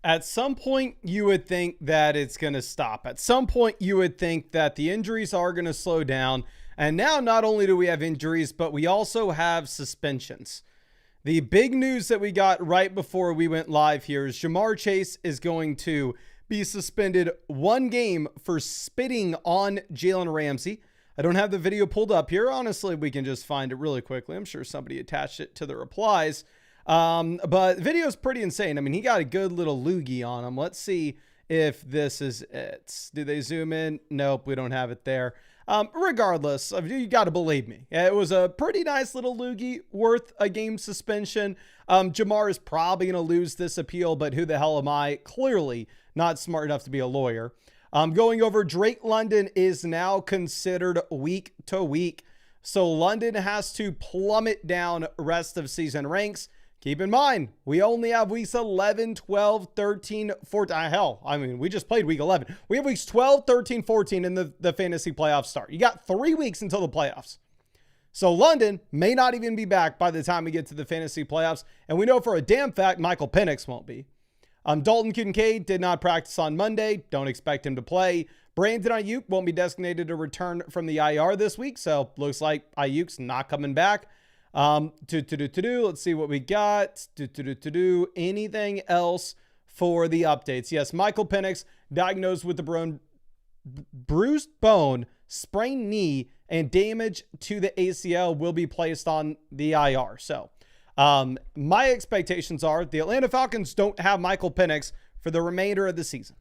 At some point, you would think that it's going to stop. At some point, you would think that the injuries are going to slow down. And now, not only do we have injuries, but we also have suspensions. The big news that we got right before we went live here is Ja'Marr Chase is going to be suspended 1 game for spitting on Jalen Ramsey. I don't have the video pulled up here. Honestly, we can just find it really quickly. I'm sure somebody attached it to the replies. But the video is pretty insane. I mean, he got a good little loogie on him. Let's see if this is it. Do they zoom in? Nope, we don't have it there. Regardless, you got to believe me. It was a pretty nice little loogie worth a game suspension. Ja'Marr is probably going to lose this appeal, but who the hell am I? Clearly not smart enough to be a lawyer. Going over, Drake London is now considered week to week. So London has to plummet down rest of season ranks. Keep in mind, we only have weeks 11, 12, 13, 14. Hell, I mean, we just played week 11. We have weeks 12, 13, 14 in the fantasy playoffs start. You got 3 weeks until the playoffs. So London may not even be back by the time we get to the fantasy playoffs. And we know for a damn fact Michael Penix won't be. Dalton Kincaid did not practice on Monday. Don't expect him to play. Brandon Ayuk won't be designated to return from the IR this week. So looks like Ayuk's not coming back. Let's see what we got. Anything else for the updates? Yes, Michael Penix diagnosed with the bruised bone, sprained knee, and damage to the ACL will be placed on the IR. So my expectations are the Atlanta Falcons don't have Michael Penix for the remainder of the season,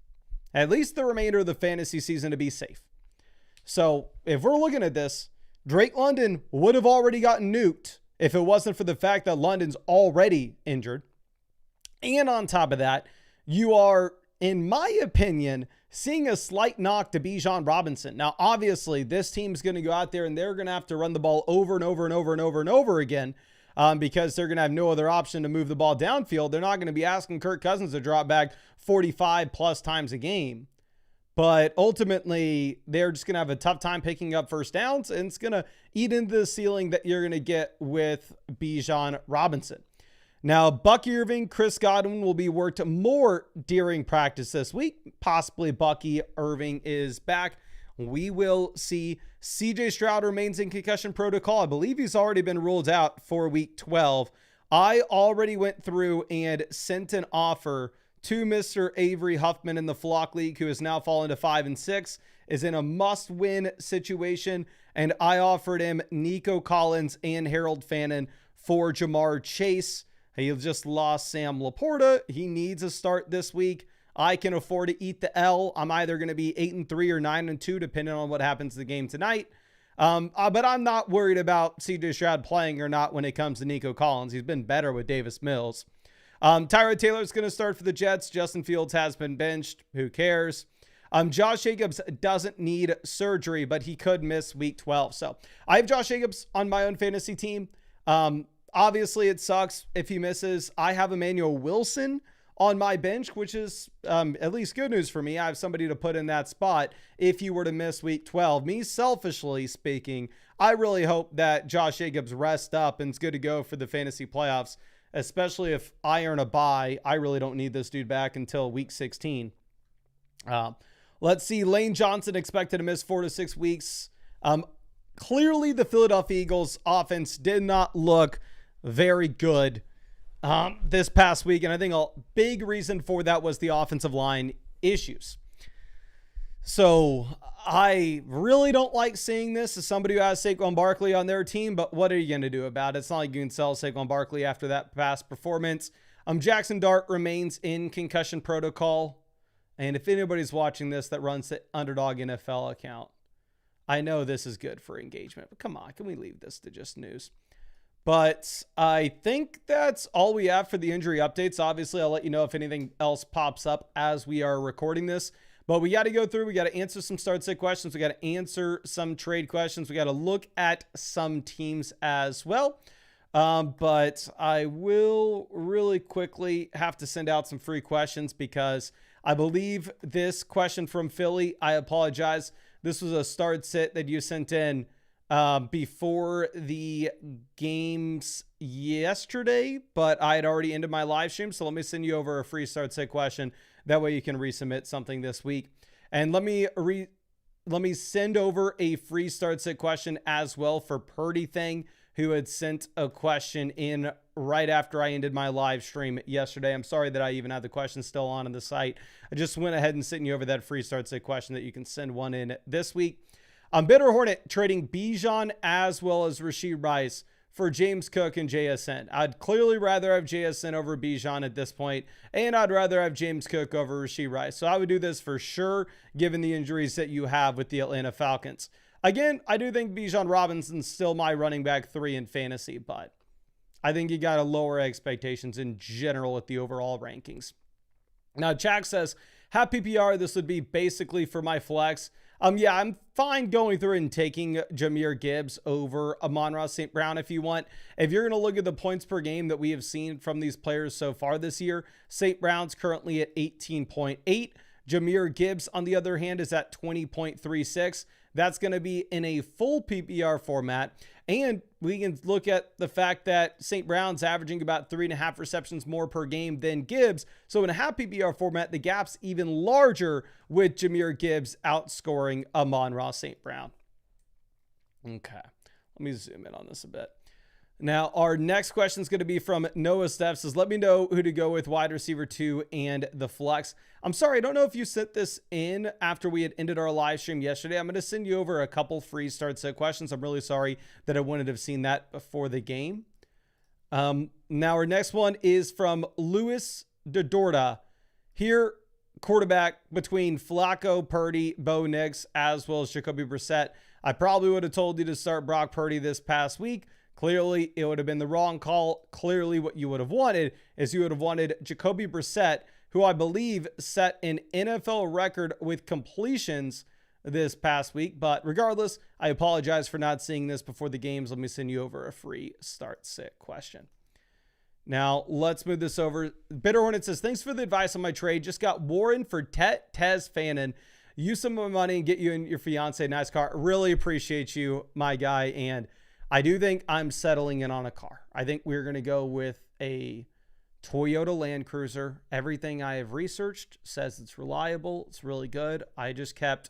at least the remainder of the fantasy season, to be safe. So if we're looking at this, Drake London would have already gotten nuked if it wasn't for the fact that London's already injured. And on top of that, you are, in my opinion, seeing a slight knock to Bijan Robinson. Now, obviously, this team's going to go out there and they're going to have to run the ball over and over and over and over and over again because they're going to have no other option to move the ball downfield. They're not going to be asking Kirk Cousins to drop back 45 plus times a game. But ultimately, they're just going to have a tough time picking up first downs, and it's going to eat into the ceiling that you're going to get with Bijan Robinson. Now, Bucky Irving, Chris Godwin will be worked more during practice this week. Possibly Bucky Irving is back. We will see. CJ Stroud remains in concussion protocol. I believe he's already been ruled out for week 12. I already went through and sent an offer to Mr. Avery Huffman in the Flock League, who has now fallen to 5-6, is in a must-win situation, and I offered him Nico Collins and Harold Fannin for Ja'Marr Chase. He just lost Sam Laporta. He needs a start this week. I can afford to eat the L. I'm either going to be 8-3 or 9-2, depending on what happens in the game tonight. But I'm not worried about CJ Stroud playing or not when it comes to Nico Collins. He's been better with Davis Mills. Tyrod Taylor's going to start for the Jets. Justin Fields has been benched. Who cares? Josh Jacobs doesn't need surgery, but he could miss week 12. So I have Josh Jacobs on my own fantasy team. Obviously, it sucks if he misses. I have Emmanuel Wilson on my bench, which is at least good news for me. I have somebody to put in that spot if you were to miss week 12. Me, selfishly speaking, I really hope that Josh Jacobs rests up and is good to go for the fantasy playoffs. Especially if I earn a bye. I really don't need this dude back until week 16. Let's see. Lane Johnson expected to miss 4 to 6 weeks. Clearly, the Philadelphia Eagles offense did not look very good this past week. And I think a big reason for that was the offensive line issues. So I really don't like seeing this as somebody who has Saquon Barkley on their team, but what are you going to do about it? It's not like you can sell Saquon Barkley after that past performance. Jackson Dart remains in concussion protocol. And if anybody's watching this that runs the Underdog NFL account, I know this is good for engagement, but come on, can we leave this to just news? But I think that's all we have for the injury updates. Obviously, I'll let you know if anything else pops up as we are recording this. But we got to go through. We got to answer some start-sit questions. We got to answer some trade questions. We got to look at some teams as well. But I will really quickly have to send out some free questions because I believe this question from Philly, I apologize. This was a start-sit that you sent in before the games yesterday, but I had already ended my live stream. So let me send you over a free start sit question. That way you can resubmit something this week. And let me send over a free start sit question as well for Purdy Thing, who had sent a question in right after I ended my live stream yesterday. I'm sorry that I even had the question still on the site. I just went ahead and sent you over that free start sit question that you can send one in this week. Bitter Hornet trading Bijan as well as Rashee Rice for James Cook and JSN. I'd clearly rather have JSN over Bijan at this point, and I'd rather have James Cook over Rashee Rice. So I would do this for sure, given the injuries that you have with the Atlanta Falcons. Again, I do think Bijan Robinson's still my running back 3 in fantasy, but I think you got to lower expectations in general at the overall rankings. Now, Jack says, have PPR, this would be basically for my flex. Yeah, I'm fine going through and taking Jahmyr Gibbs over Amon-Ra St. Brown if you want. If you're going to look at the points per game that we have seen from these players so far this year, St. Brown's currently at 18.8. Jahmyr Gibbs, on the other hand, is at 20.36. That's going to be in a full PPR format. And we can look at the fact that St. Brown's averaging about 3.5 receptions more per game than Gibbs. So in a half PPR format, the gap's even larger with Jahmyr Gibbs outscoring Amon-Ra St. Brown. Okay, let me zoom in on this a bit. Now, our next question is going to be from Noah Steff. Says, let me know who to go with wide receiver 2 and the flex. I'm sorry, I don't know if you sent this in after we had ended our live stream yesterday. I'm going to send you over a couple free start set questions. I'm really sorry that I wouldn't have seen that before the game. Now, our next one is from Louis DeDorta. Here, quarterback between Flacco, Purdy, Bo Nix, as well as Jacoby Brissett. I probably would have told you to start Brock Purdy this past week. Clearly, it would have been the wrong call. Clearly, what you would have wanted is you would have wanted Jacoby Brissett, who I believe set an NFL record with completions this past week. But regardless, I apologize for not seeing this before the games. Let me send you over a free start sit question. Now, let's move this over. Bitter Hornet says, thanks for the advice on my trade. Just got Warren for Tez Fannin. Use some of my money and get you and your fiance a nice car. Really appreciate you, my guy. And I do think I'm settling in on a car. I think we're going to go with a Toyota Land Cruiser. Everything I have researched says it's reliable. It's really good. I just kept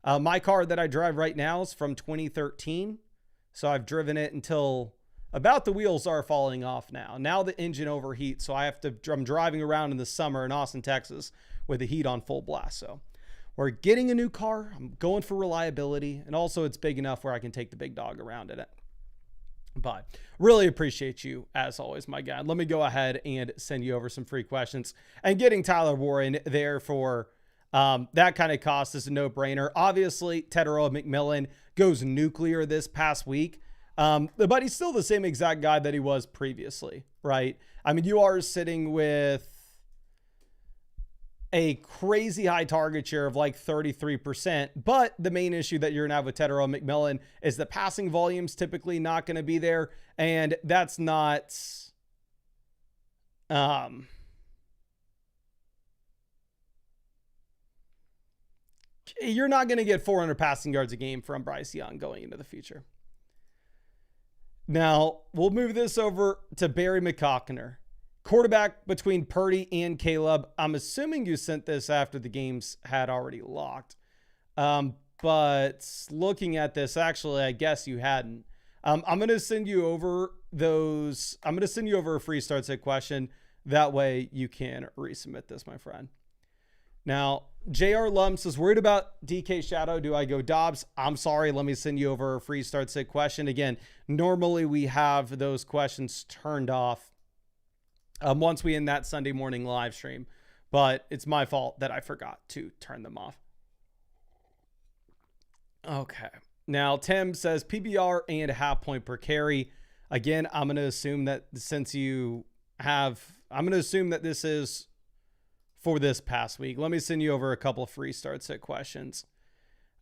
my car that I drive right now is from 2013. So I've driven it until about the wheels are falling off now. Now the engine overheats. So I'm driving around in the summer in Austin, Texas with the heat on full blast. So we're getting a new car. I'm going for reliability. And also it's big enough where I can take the big dog around in it. But really appreciate you, as always, my guy. Let me go ahead and send you over some free questions. And getting Tyler Warren there for that kind of cost is a no-brainer. Obviously, Tetairoa McMillan goes nuclear this past week. But he's still the same exact guy that he was previously, right? I mean, you are sitting with a crazy high target share of like 33%. But the main issue that you're going to have with Tetairoa McMillan is the passing volume's typically not going to be there. And that's not, you're not going to get 400 passing yards a game from Bryce Young going into the future. Now, we'll move this over to Barry McCockner. Quarterback between Purdy and Caleb. I'm assuming you sent this after the games had already locked. But looking at this, actually, I guess you hadn't. I'm going to send you over those. I'm going to send you over a free start set question. That way you can resubmit this, my friend. Now, JR Lum says, worried about DK Shadow. Do I go Dobbs? I'm sorry. Let me send you over a free start sit question. Again, normally we have those questions turned off once we end that Sunday morning live stream, but it's my fault that I forgot to turn them off. Okay. Now, Tim says PBR and a half point per carry. Again, I'm going to assume that since you have, I'm going to assume that this is for this past week. Let me send you over a couple of free start sit questions.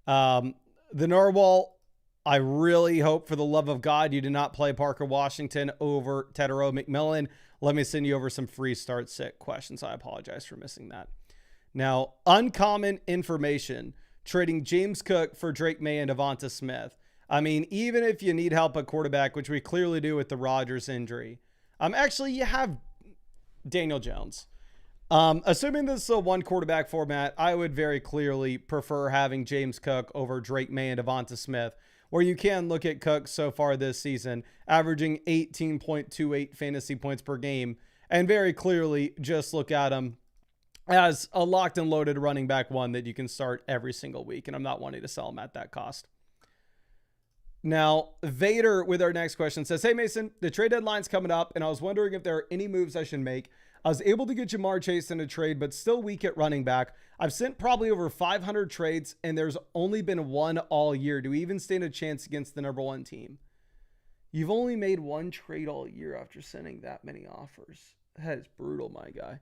The Narwhal, I really hope for the love of God you did not play Parker Washington over Tetairoa McMillan. Let me send you over some free start sit questions. I apologize for missing that. Now, uncommon information, trading James Cook for Drake May and Devonta Smith. I mean, even if you need help at quarterback, which we clearly do with the Rodgers injury, actually you have Daniel Jones. Assuming this is a one quarterback format, I would very clearly prefer having James Cook over Drake May and Devonta Smith, where you can look at Cook so far this season, averaging 18.28 fantasy points per game, and very clearly just look at him as a locked and loaded running back one that you can start every single week, and I'm not wanting to sell him at that cost. Now, Vader with our next question says, hey Mason, the trade deadline's coming up, and I was wondering if there are any moves I should make. I was able to get Jamar Chase in a trade, but still weak at running back. I've sent probably over 500 trades, and there's only been one all year. Do we even stand a chance against the number one team? You've only made one trade all year after sending that many offers. That is brutal, my guy.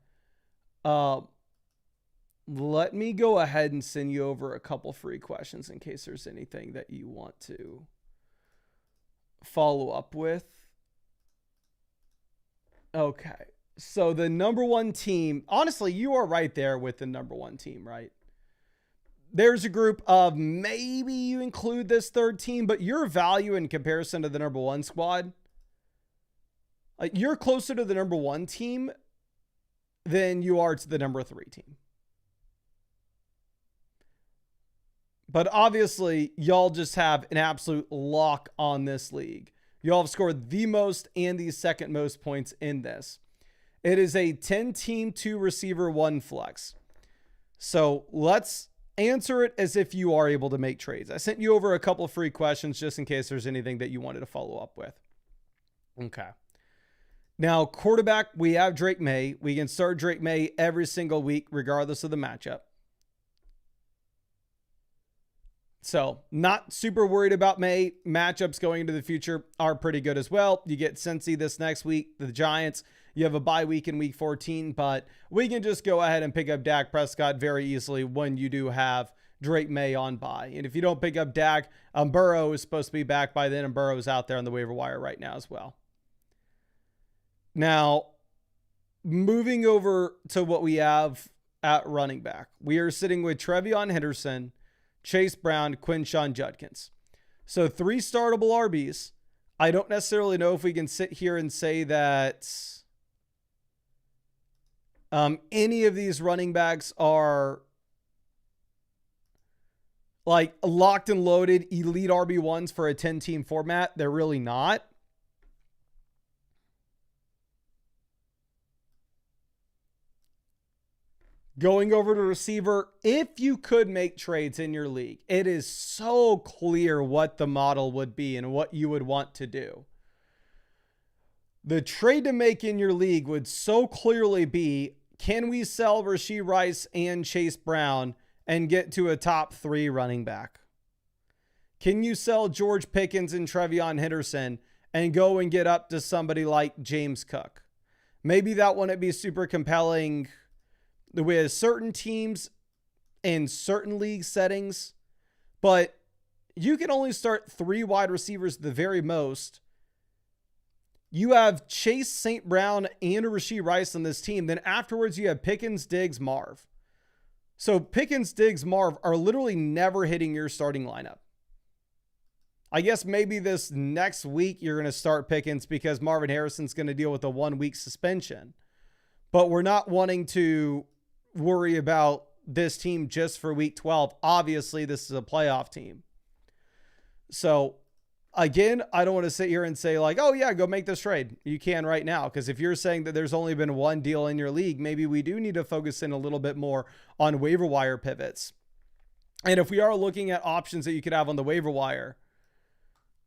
Let me go ahead and send you over a couple free questions in case there's anything that you want to follow up with. Okay. So the number one team, honestly, you are right there with the number one team, right? There's a group of maybe you include this third team, but your value in comparison to the number one squad, you're closer to the number one team than you are to the number three team. But obviously, y'all just have an absolute lock on this league. Y'all have scored the most and the second most points in this. It is a 10-team, 2-receiver, 1 flex. So let's answer it as if you are able to make trades. I sent you over a couple of free questions just in case there's anything that you wanted to follow up with. Okay. Now, quarterback, we have Drake May. We can start Drake May every single week, regardless of the matchup. So not super worried about May. Matchups going into the future are pretty good as well. You get Cincy this next week, the Giants. You have a bye week in week 14, but we can just go ahead and pick up Dak Prescott very easily when you do have Drake May on bye. And if you don't pick up Dak, Burrow is supposed to be back by then, and Burrow is out there on the waiver wire right now as well. Now, moving over to what we have at running back, we are sitting with Trevion Henderson, Chase Brown, Quinshon Judkins. So 3 startable RBs. I don't necessarily know if we can sit here and say that any of these running backs are like locked and loaded elite RB1s for a 10-team format. They're really not. Going over to receiver, if you could make trades in your league, it is so clear what the model would be and what you would want to do. The trade to make in your league would so clearly be, can we sell Rashee Rice and Chase Brown and get to a top 3 running back? Can you sell George Pickens and Trevion Henderson and go and get up to somebody like James Cook? Maybe that wouldn't be super compelling with certain teams in certain league settings, but you can only start 3 wide receivers at the very most. You have Chase, St. Brown, and Rashee Rice on this team. Then afterwards, you have Pickens, Diggs, Marv. So Pickens, Diggs, Marv are literally never hitting your starting lineup. I guess maybe this next week you're going to start Pickens because Marvin Harrison's going to deal with a 1-week suspension. But we're not wanting to worry about this team just for week 12. Obviously, this is a playoff team. So again, I don't want to sit here and say like, oh yeah, go make this trade. You can right now. Because if you're saying that there's only been one deal in your league, maybe we do need to focus in a little bit more on waiver wire pivots. And if we are looking at options that you could have on the waiver wire,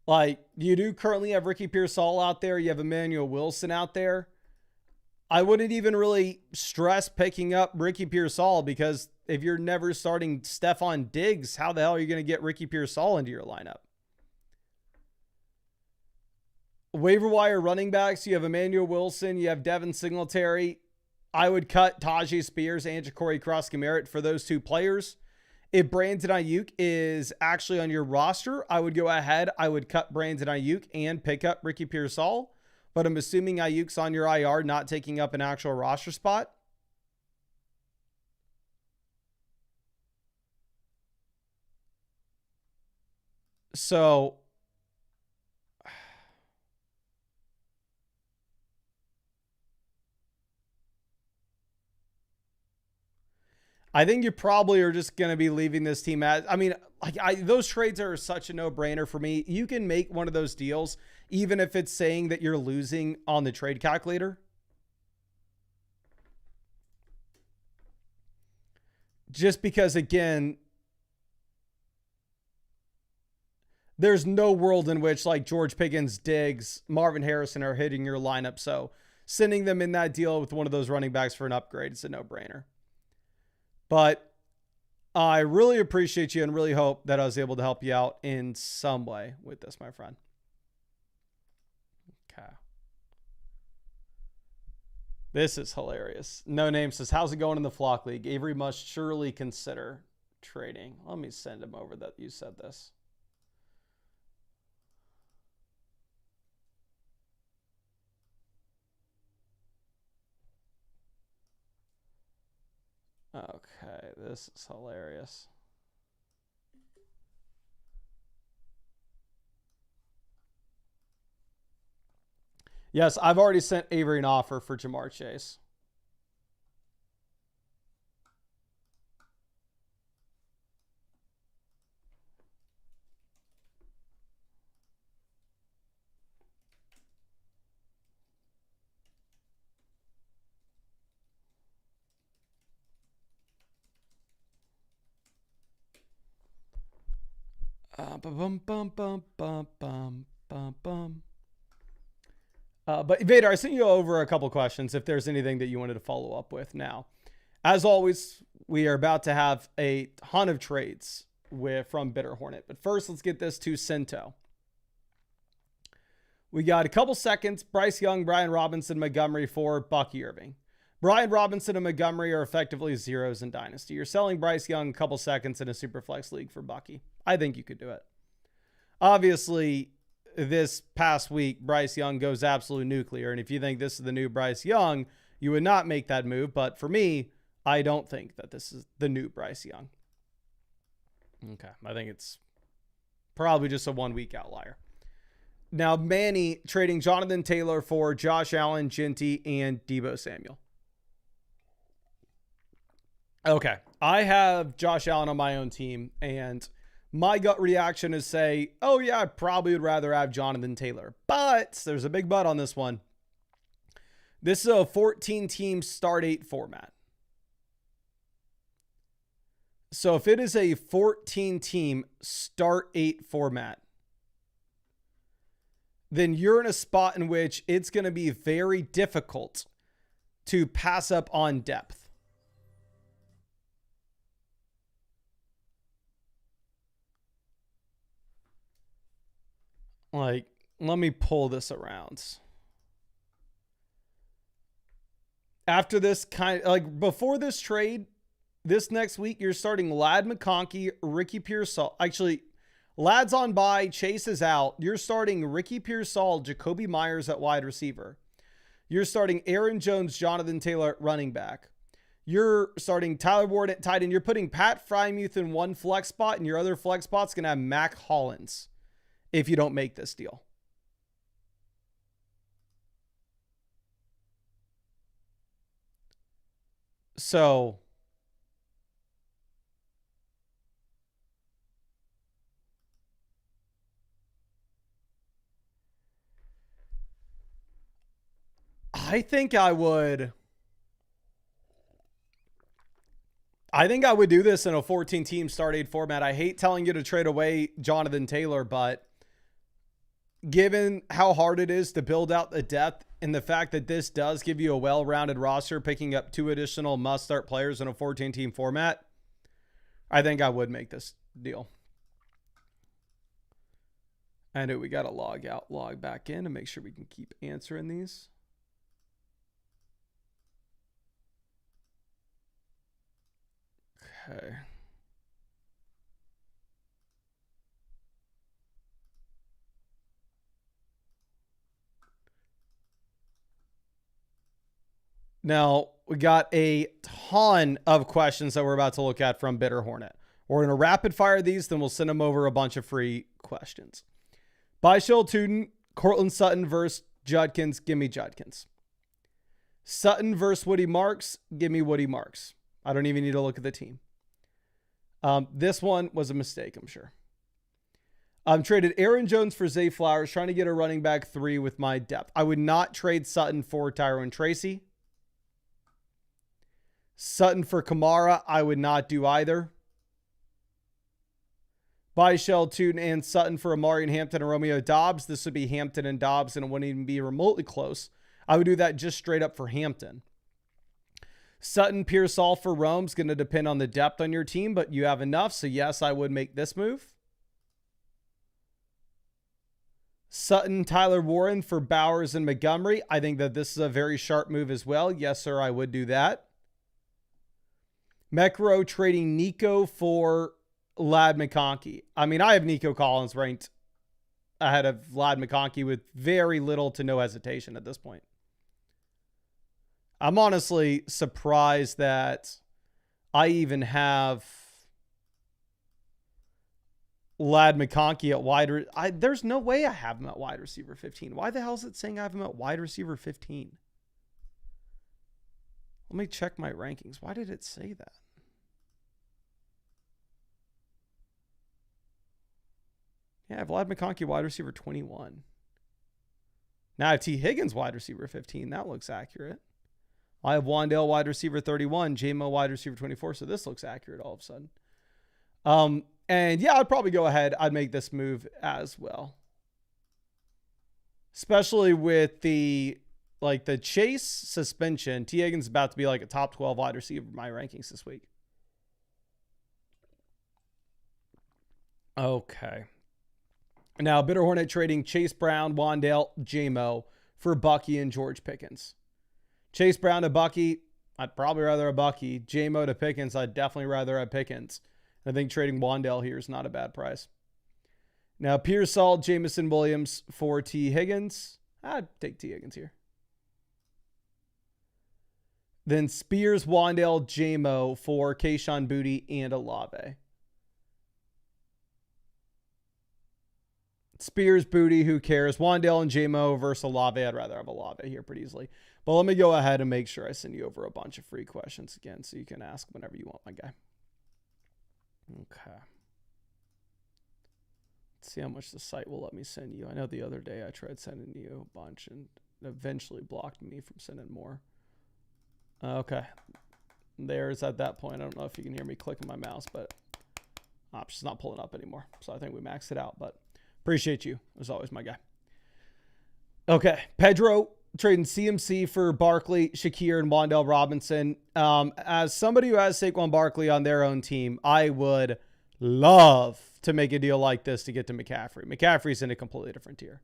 like you do currently have Ricky Pearsall out there. You have Emmanuel Wilson out there. I wouldn't even really stress picking up Ricky Pearsall because if you're never starting Stephon Diggs, how the hell are you going to get Ricky Pearsall into your lineup? Waiver wire running backs, you have Emmanuel Wilson, you have Devin Singletary. I would cut Tajay Spears and Ja'Cory Cross-Gameret for those 2 players. If Brandon Ayuk is actually on your roster, I would go ahead. I would cut Brandon Ayuk and pick up Ricky Pearsall. But I'm assuming Ayuk's on your IR, not taking up an actual roster spot. So I think you probably are just going to be leaving this team as, I mean, those trades are such a no-brainer for me. You can make one of those deals, even if it's saying that you're losing on the trade calculator. Just because, again, there's no world in which like George Pickens, Diggs, Marvin Harrison are hitting your lineup. So sending them in that deal with one of those running backs for an upgrade is a no-brainer. But I really appreciate you and really hope that I was able to help you out in some way with this, my friend. Okay. This is hilarious. No Name says, how's it going in the Flock League? Avery must surely consider trading. Let me send him over that you said this. Okay, this is hilarious. Yes, I've already sent Avery an offer for Jamar Chase. But Vader, I sent you over a couple questions if there's anything that you wanted to follow up with now. As always, we are about to have a ton of trades from Bitter Hornet. But first, let's get this to Cento. We got a couple seconds. Bryce Young, Brian Robinson, Montgomery for Bucky Irving. Brian Robinson and Montgomery are effectively zeros in Dynasty. You're selling Bryce Young a couple seconds in a Superflex league for Bucky. I think you could do it. Obviously, this past week, Bryce Young goes absolute nuclear. And if you think this is the new Bryce Young, you would not make that move. But for me, I don't think that this is the new Bryce Young. Okay. I think it's probably just a 1 week outlier. Now, Manny trading Jonathan Taylor for Josh Allen, Ginty, and Deebo Samuel. Okay. I have Josh Allen on my own team, and my gut reaction is say, oh yeah, I probably would rather have Jonathan Taylor. But there's a big but on this one. This is a 14-team start 8 format. So if it is a 14-team start 8 format, then you're in a spot in which it's going to be very difficult to pass up on depth. Like, let me pull this around. After this before this trade, this next week, you're starting Ladd McConkey, Ricky Pearsall. Actually, Ladd's on bye, Chase is out. You're starting Ricky Pearsall, Jacoby Myers at wide receiver. You're starting Aaron Jones, Jonathan Taylor at running back. You're starting Tyler Ward at tight end. You're putting Pat Frymuth in one flex spot, and your other flex spot's going to have Mac Hollins if you don't make this deal. So I think I would do this in a 14-team start 8 format. I hate telling you to trade away Jonathan Taylor, but given how hard it is to build out the depth and the fact that this does give you a well-rounded roster, picking up 2 additional must-start players in a 14-team format, I think I would make this deal. And we got to log back in to make sure we can keep answering these. Okay. Now, we got a ton of questions that we're about to look at from Bitter Hornet. We're going to rapid fire these, then we'll send them over a bunch of free questions. Byshell Tuden, Cortland Sutton versus Judkins. Give me Judkins. Sutton versus Woody Marks. Give me Woody Marks. I don't even need to look at the team. This one was a mistake, I'm sure. Traded Aaron Jones for Zay Flowers, trying to get a running back 3 with my depth. I would not trade Sutton for Tyrone Tracy. Sutton for Kamara, I would not do either. Buy Shelton and Sutton for Amari and Hampton and Romeo Dobbs. This would be Hampton and Dobbs, and it wouldn't even be remotely close. I would do that just straight up for Hampton. Sutton, Pearsall for Rome's going to depend on the depth on your team, but you have enough. So yes, I would make this move. Sutton, Tyler Warren for Bowers and Montgomery. I think that this is a very sharp move as well. Yes, sir, I would do that. Mecro trading Nico for Ladd McConkey. I mean, I have Nico Collins ranked ahead of Ladd McConkey with very little to no hesitation at this point. I'm honestly surprised that I even have Ladd McConkey at wide. There's no way I have him at wide receiver 15. Why the hell is it saying I have him at wide receiver 15? Let me check my rankings. Why did it say that? Yeah, I have Ladd McConkey wide receiver 21. Now I have T. Higgins wide receiver 15. That looks accurate. I have Wandale wide receiver 31, J-Mo wide receiver 24. So this looks accurate all of a sudden. And yeah, I'd probably go ahead. I'd make this move as well. Especially with the Chase suspension. T. Higgins is about to be like a top 12 wide receiver in my rankings this week. Okay. Now, Bitter Hornet trading Chase Brown, Wandale, J-Mo for Bucky and George Pickens. Chase Brown to Bucky, I'd probably rather a Bucky. J-Mo to Pickens, I'd definitely rather a Pickens. I think trading Wandale here is not a bad price. Now, Pearsall, Jamison Williams for T. Higgins. I'd take T. Higgins here. Then Spears, Wandale, J-Mo for Kayshon Boutte and Olave. Spears, Boutte, who cares? Wandale and J-Mo versus Olave. I'd rather have Olave here pretty easily. But let me go ahead and make sure I send you over a bunch of free questions again so you can ask whenever you want, my guy. Okay. Let's see how much the site will let me send you. I know the other day I tried sending you a bunch and eventually blocked me from sending more. Okay. There's at that point. I don't know if you can hear me clicking my mouse, but it's just not pulling up anymore. So I think we maxed it out, but appreciate you as always, my guy. Okay. Pedro trading CMC for Barkley, Shakir, and Wandale Robinson. As somebody who has Saquon Barkley on their own team, I would love to make a deal like this to get to McCaffrey. McCaffrey's in a completely different tier.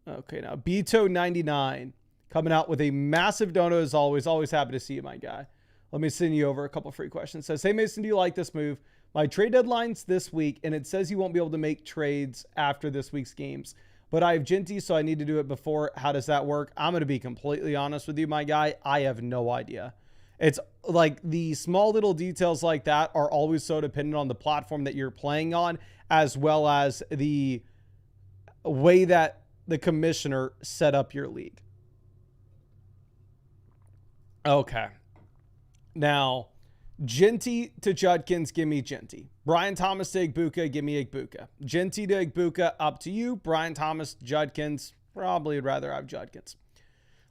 Okay, now Beto 99 coming out with a massive dono as always. Always happy to see you, my guy. Let me send you over a couple free questions. It says, hey Mason, do you like this move? My trade deadline's this week, and it says you won't be able to make trades after this week's games. But I have Ginty, so I need to do it before. How does that work? I'm going to be completely honest with you, my guy. I have no idea. It's like the small little details like that are always so dependent on the platform that you're playing on, as well as the way that the commissioner set up your league. Okay. Now, Ginty to Judkins, give me Ginty. Brian Thomas to Igbuka, give me Igbuka. Ginty to Igbuka, up to you. Brian Thomas, Judkins, probably would rather have Judkins.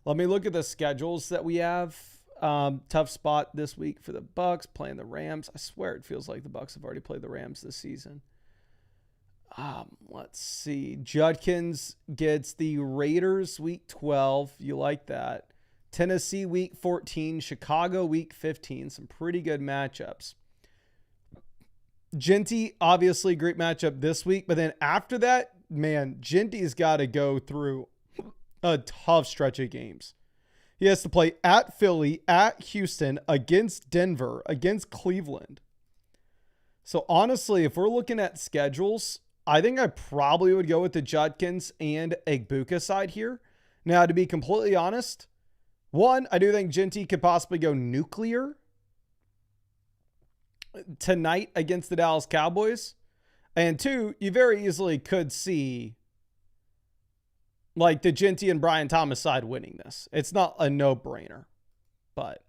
Let me look at the schedules that we have. Tough spot this week for the Bucks, playing the Rams. I swear it feels like the Bucks have already played the Rams this season. Let's see. Judkins gets the Raiders week 12. You like that. Tennessee week 14, Chicago week 15. Some pretty good matchups. Ginty, obviously great matchup this week. But then after that, man, Ginty's got to go through a tough stretch of games. He has to play at Philly, at Houston, against Denver, against Cleveland. So honestly, if we're looking at schedules, I think I probably would go with the Judkins and Igbuka side here. Now, to be completely honest, one, I do think Ginty could possibly go nuclear tonight against the Dallas Cowboys. And two, you very easily could see like the Ginty and Brian Thomas side winning this. It's not a no-brainer, but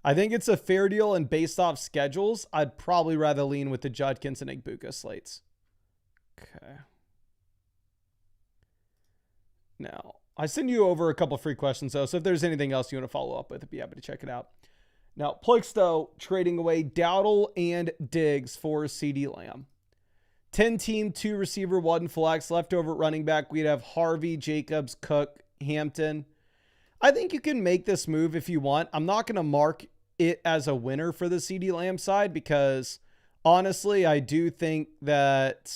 I think it's a fair deal, and based off schedules, I'd probably rather lean with the Judkins and Igbuka slates. Okay. Now, I send you over a couple free questions, though, so if there's anything else you want to follow up with, I'd be happy to check it out. Now, Plixto trading away Dowdle and Diggs for CeeDee Lamb. 10-team, 2 receiver, 1 flex. Leftover running back, we'd have Harvey, Jacobs, Cook, Hampton. I think you can make this move if you want. I'm not going to mark it as a winner for the CeeDee Lamb side because, honestly, I do think that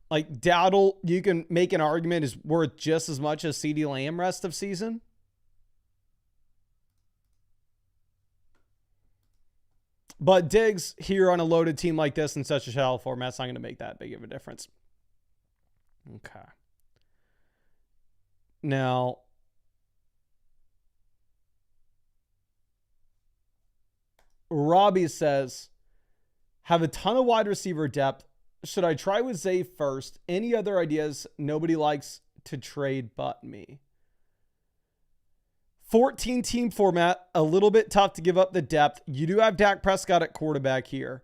like Dowdle, you can make an argument is worth just as much as CeeDee Lamb rest of season. But Diggs here on a loaded team like this in such a shallow format, it's not going to make that big of a difference. Okay. Now, Robbie says, have a ton of wide receiver depth. Should I try with Zay first? Any other ideas? Nobody likes to trade but me. 14-team format, a little bit tough to give up the depth. You do have Dak Prescott at quarterback here.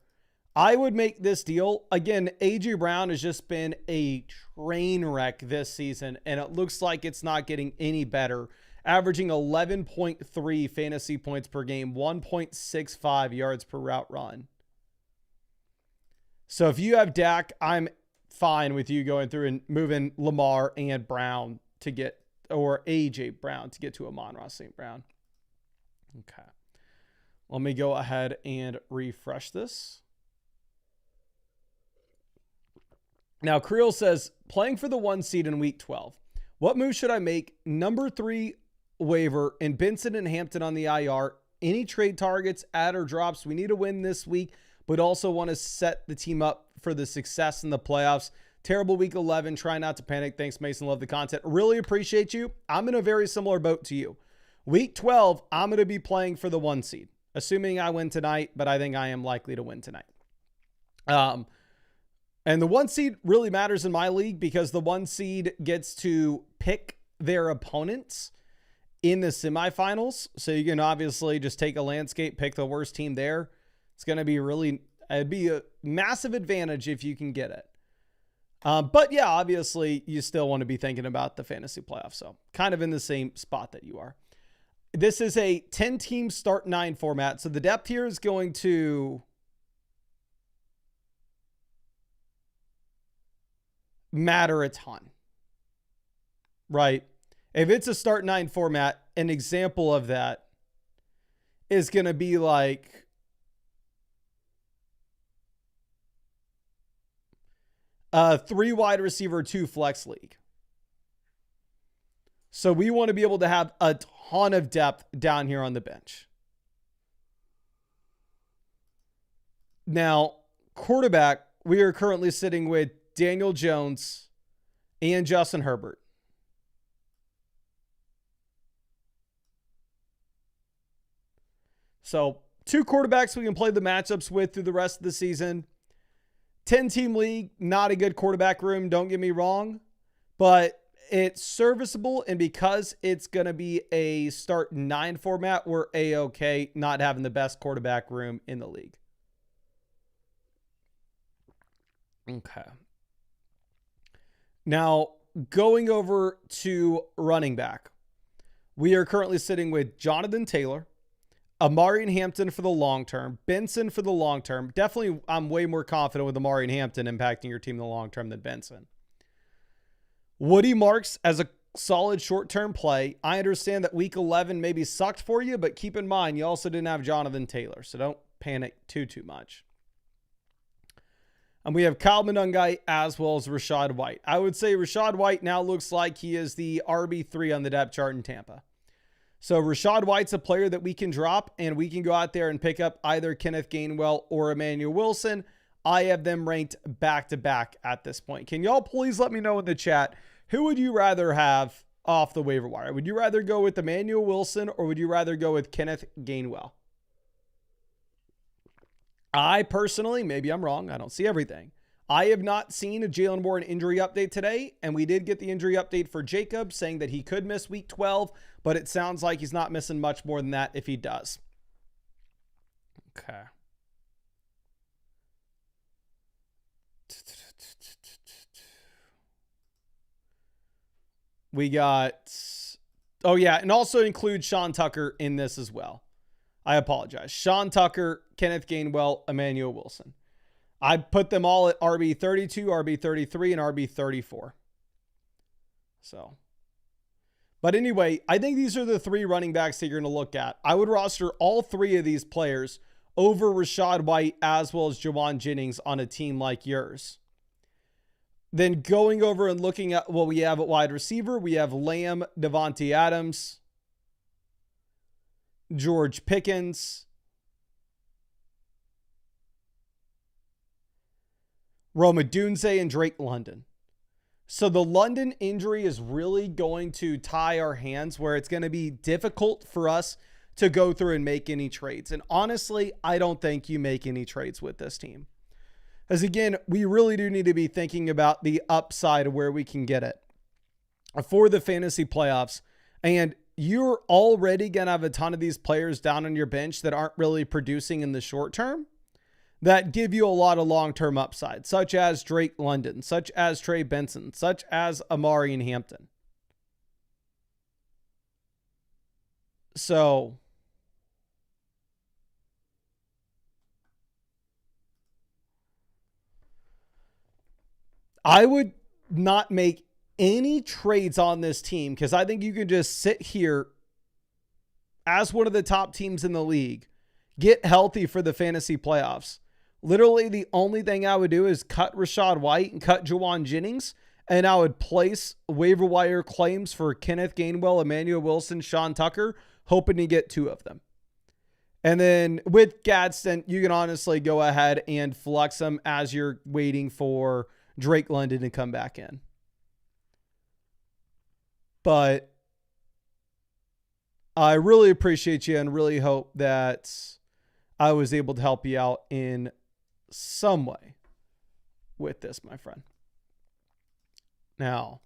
I would make this deal. Again, A.J. Brown has just been a train wreck this season, and it looks like it's not getting any better. Averaging 11.3 fantasy points per game, 1.65 yards per route run. So if you have Dak, I'm fine with you going through and moving Lamar and Brown to get, or A.J. Brown to get to Amon-Ra St. Brown. Okay. Let me go ahead and refresh this. Now, Creel says, playing for the 1 seed in week 12. What move should I make? Number 3 waiver and Benson and Hampton on the IR. Any trade targets, add or drops? We need to win this week, but also want to set the team up for the success in the playoffs. Terrible week 11. Try not to panic. Thanks, Mason. Love the content. Really appreciate you. I'm in a very similar boat to you. Week 12, I'm going to be playing for the 1 seed, assuming I win tonight, but I think I am likely to win tonight. And the 1 seed really matters in my league because the 1 seed gets to pick their opponents in the semifinals. So you can obviously just take a landscape, pick the worst team there. It's going to be it'd be a massive advantage if you can get it. But yeah, obviously you still want to be thinking about the fantasy playoffs. So kind of in the same spot that you are. This is a 10-team start 9 format. So the depth here is going to matter a ton, right? If it's a start 9 format, an example of that is going to be like a 3 wide receiver, 2 flex league. So we want to be able to have a ton of depth down here on the bench. Now, quarterback, we are currently sitting with Daniel Jones and Justin Herbert. So 2 quarterbacks we can play the matchups with through the rest of the season. 10-team league, not a good quarterback room, don't get me wrong, but it's serviceable, and because it's going to be a start 9 format, we're A-okay not having the best quarterback room in the league. Okay. Now, going over to running back, we are currently sitting with Jonathan Taylor, Amari and Hampton for the long term, Benson for the long term. Definitely, I'm way more confident with Amari and Hampton impacting your team in the long term than Benson. Woody Marks as a solid short-term play. I understand that week 11 maybe sucked for you, but keep in mind, you also didn't have Jonathan Taylor, so don't panic too much. And we have Kyle Monungai as well as Rachaad White. I would say Rachaad White now looks like he is the RB3 on the depth chart in Tampa. So Rachaad White's a player that we can drop, and we can go out there and pick up either Kenneth Gainwell or Emmanuel Wilson. I have them ranked back-to-back at this point. Can y'all please let me know in the chat, who would you rather have off the waiver wire? Would you rather go with Emmanuel Wilson or would you rather go with Kenneth Gainwell? I personally, maybe I'm wrong, I don't see everything. I have not seen a Jalen Warren injury update today, and we did get the injury update for Jacob saying that he could miss week 12, but it sounds like he's not missing much more than that if he does. Okay. We got, oh yeah, and also include Sean Tucker in this as well. I apologize. Sean Tucker, Kenneth Gainwell, Emmanuel Wilson. I put them all at RB32, RB33, and RB34. So, but anyway, I think these are the three running backs that you're going to look at. I would roster all three of these players over Rachaad White as well as Jawan Jennings on a team like yours. Then going over and looking at what we have at wide receiver, we have Lamb, Devontae Adams, George Pickens, Roma Dunze, and Drake London. So the London injury is really going to tie our hands where it's going to be difficult for us to go through and make any trades. And honestly, I don't think you make any trades with this team. As again, we really do need to be thinking about the upside of where we can get it for the fantasy playoffs. And you're already going to have a ton of these players down on your bench that aren't really producing in the short term that give you a lot of long-term upside, such as Drake London, such as Trey Benson, such as Amari and Hampton. So I would not make any trades on this team because I think you can just sit here as one of the top teams in the league, get healthy for the fantasy playoffs. Literally, the only thing I would do is cut Rachaad White and cut Jawan Jennings, and I would place waiver wire claims for Kenneth Gainwell, Emmanuel Wilson, Sean Tucker, hoping to get two of them. And then with Gadsden, you can honestly go ahead and flex them as you're waiting for Drake London to come back in. But I really appreciate you and really hope that I was able to help you out in some way with this, my friend. Now,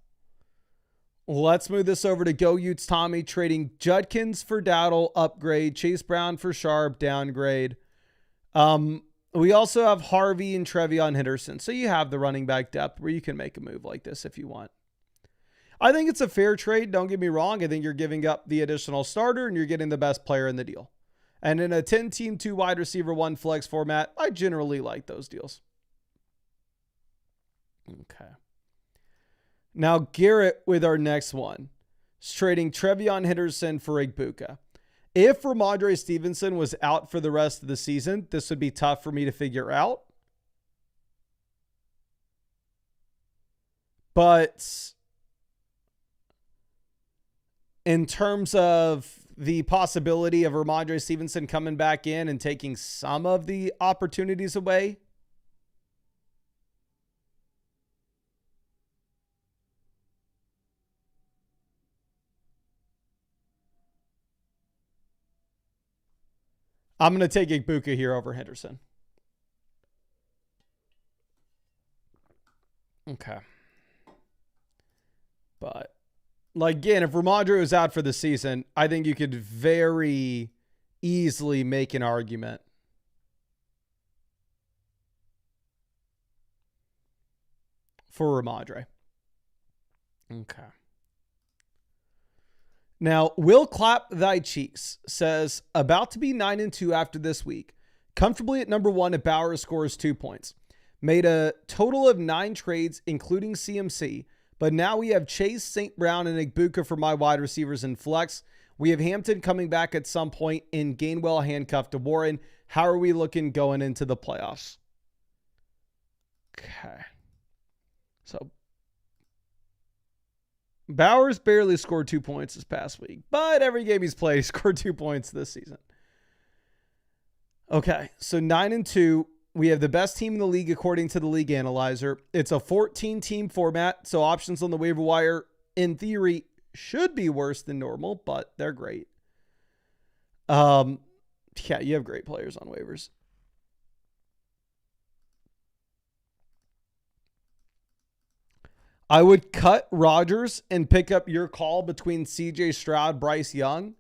let's move this over to Go Utes Tommy, trading Judkins for Dowdle, upgrade, Chase Brown for Sharp, downgrade. We also have Harvey and Trevion Henderson. So you have the running back depth where you can make a move like this if you want. I think it's a fair trade. Don't get me wrong. I think you're giving up the additional starter and you're getting the best player in the deal. And in a 10-team, 2 wide receiver, 1 flex format, I generally like those deals. Okay. Now, Garrett with our next one is trading Trevion Henderson for Igbuka. If Ramondre Stevenson was out for the rest of the season, this would be tough for me to figure out. But in terms of the possibility of Ramondre Stevenson coming back in and taking some of the opportunities away, I'm going to take Igbuka here over Henderson. Okay. But, like, again, if Ramondre was out for the season, I think you could very easily make an argument for Ramondre. Okay. Now, Will Clap Thy Cheeks says, about to be 9-2 after this week. Comfortably at number 1 at Bauer scores 2 points. Made a total of 9 trades, including CMC. But now we have Chase, St. Brown, and Igbuka for my wide receivers in flex. We have Hampton coming back at some point in Gainwell handcuffed to Warren. How are we looking going into the playoffs? Okay. So Bowers barely scored 2 points this past week, but every game he's played, he scored 2 points this season. Okay, so 9-2. We have the best team in the league according to the league analyzer. It's a 14-team format, so options on the waiver wire, in theory, should be worse than normal, but they're great. Yeah, you have great players on waivers. I would cut Rodgers and pick up your call between CJ Stroud, Bryce Young.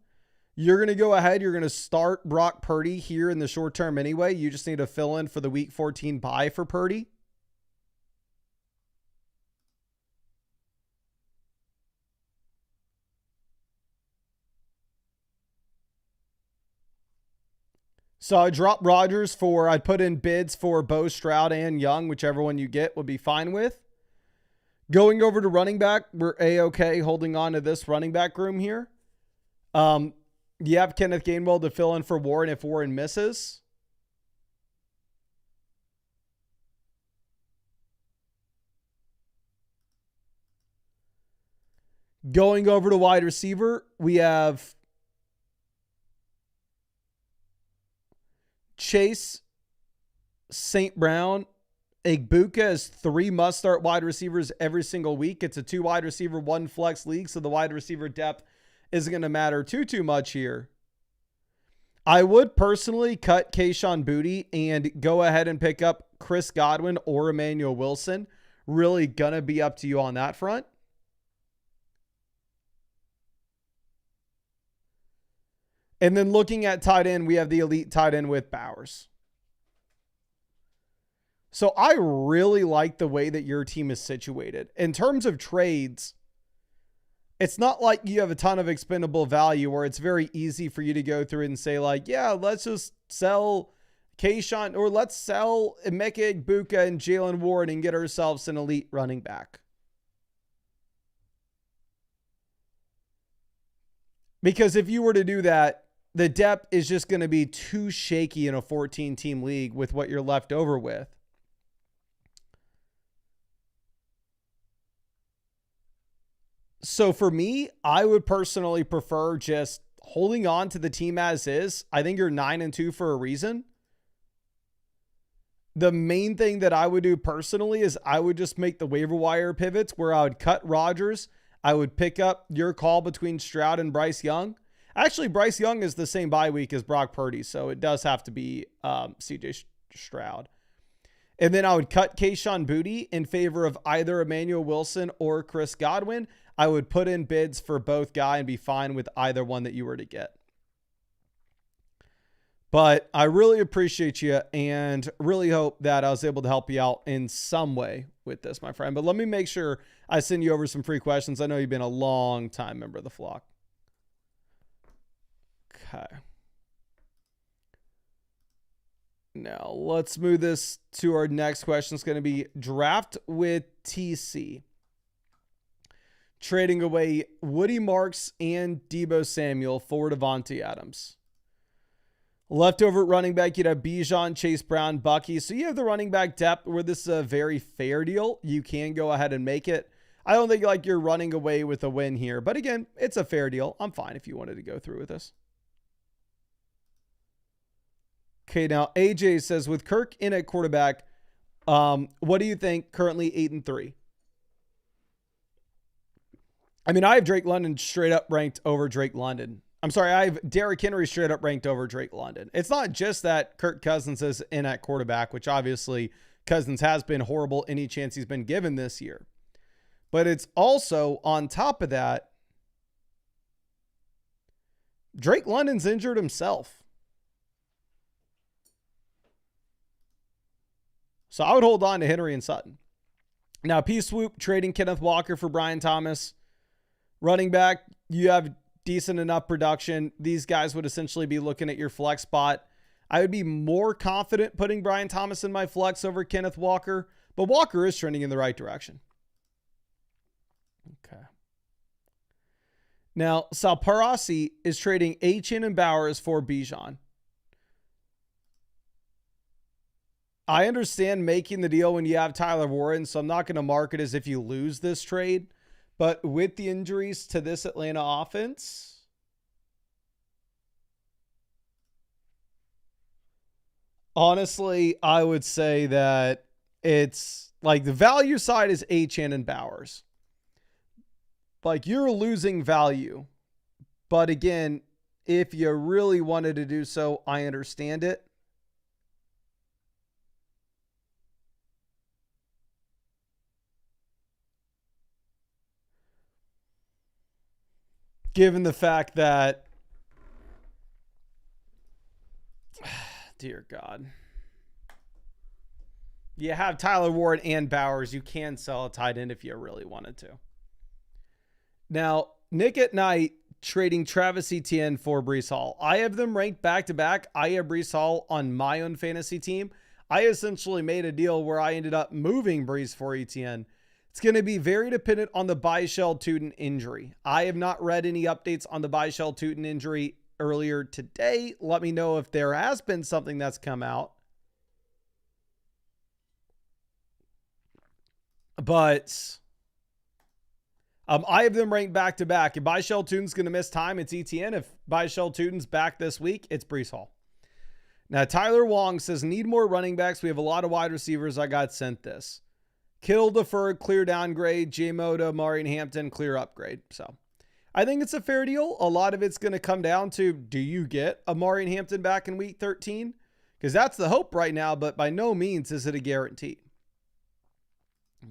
You're going to go ahead. You're going to start Brock Purdy here in the short term anyway. You just need to fill in for the week 14 bye for Purdy. So I drop Rodgers I'd put in bids for both Stroud and Young, whichever one you get would be fine with. Going over to running back, we're A-okay holding on to this running back room here. You have Kenneth Gainwell to fill in for Warren if Warren misses. Going over to wide receiver, we have Chase, St. Brown, Igbuka as 3 must-start wide receivers every single week. It's a 2 wide receiver, 1 flex league, so the wide receiver depth isn't going to matter too much here. I would personally cut Kayshon Boutte and go ahead and pick up Chris Godwin or Emmanuel Wilson. Really going to be up to you on that front. And then looking at tight end, we have the elite tight end with Bowers. So I really like the way that your team is situated. In terms of trades, it's not like you have a ton of expendable value where it's very easy for you to go through and say like, yeah, let's just sell Kayshon or let's sell Emeka Egbuka and Jalen Warren and get ourselves an elite running back. Because if you were to do that, the depth is just going to be too shaky in a 14-team league with what you're left over with. So for me, I would personally prefer just holding on to the team as is. I think you're 9-2 for a reason. The main thing that I would do personally is I would just make the waiver wire pivots where I would cut Rodgers. I would pick up your call between Stroud and Bryce Young. Actually, Bryce Young is the same bye week as Brock Purdy, so it does have to be CJ Stroud. And then I would cut Kayshon Boutte in favor of either Emmanuel Wilson or Chris Godwin. I would put in bids for both guy and be fine with either one that you were to get. But I really appreciate you and really hope that I was able to help you out in some way with this, my friend. But let me make sure I send you over some free questions. I know you've been a long time member of the flock. Okay. Now let's move this to our next question. It's going to be draft with TC. Trading away Woody Marks and Deebo Samuel for Devontae Adams. Leftover running back, you'd have Bijan, Chase Brown, Bucky. So you have the running back depth where this is a very fair deal. You can go ahead and make it. I don't think like you're running away with a win here. But again, it's a fair deal. I'm fine if you wanted to go through with this. Okay, now AJ says, with Kirk in at quarterback, what do you think currently 8-3? I mean, I have Drake London straight up ranked over Drake London. I'm sorry, I have Derrick Henry straight up ranked over Drake London. It's not just that Kirk Cousins is in at quarterback, which obviously Cousins has been horrible any chance he's been given this year. But it's also, on top of that, Drake London's injured himself. So I would hold on to Henry and Sutton. Now, P-Swoop trading Kenneth Walker for Brian Thomas. Running back, you have decent enough production. These guys would essentially be looking at your flex spot. I would be more confident putting Brian Thomas in my flex over Kenneth Walker, but Walker is trending in the right direction. Okay. Now, Salparasi is trading Achane and Bowers for Bijan. I understand making the deal when you have Tyler Warren, so I'm not going to mark it as if you lose this trade. But with the injuries to this Atlanta offense, honestly, I would say that it's like the value side is Achane and Bowers. Like you're losing value. But again, if you really wanted to do so, I understand it. given the fact that, dear God, you have Tyler Ward and Bowers. You can sell a tight end if you really wanted to. Now, Nick at Night trading Travis Etienne for Breece Hall. I have them ranked back to back. I have Breece Hall on my own fantasy team. I essentially made a deal where I ended up moving Breece for Etienne. It's going to be very dependent on the Byshell Tootin injury. I have not read any updates on the Byshell Tootin injury earlier today. Let me know if there has been something that's come out. But I have them ranked back to back. If Byshell Tootin's going to miss time, it's Etienne. If Byshell Tootin's back this week, it's Breece Hall. Now, Tyler Wong says, need more running backs. We have a lot of wide receivers. I got sent this. Kittle deferred, clear downgrade. JMO to Amari Hampton, clear upgrade. So I think it's a fair deal. A lot of it's going to come down to, do you get Amari Hampton back in week 13? Because that's the hope right now, but by no means is it a guarantee.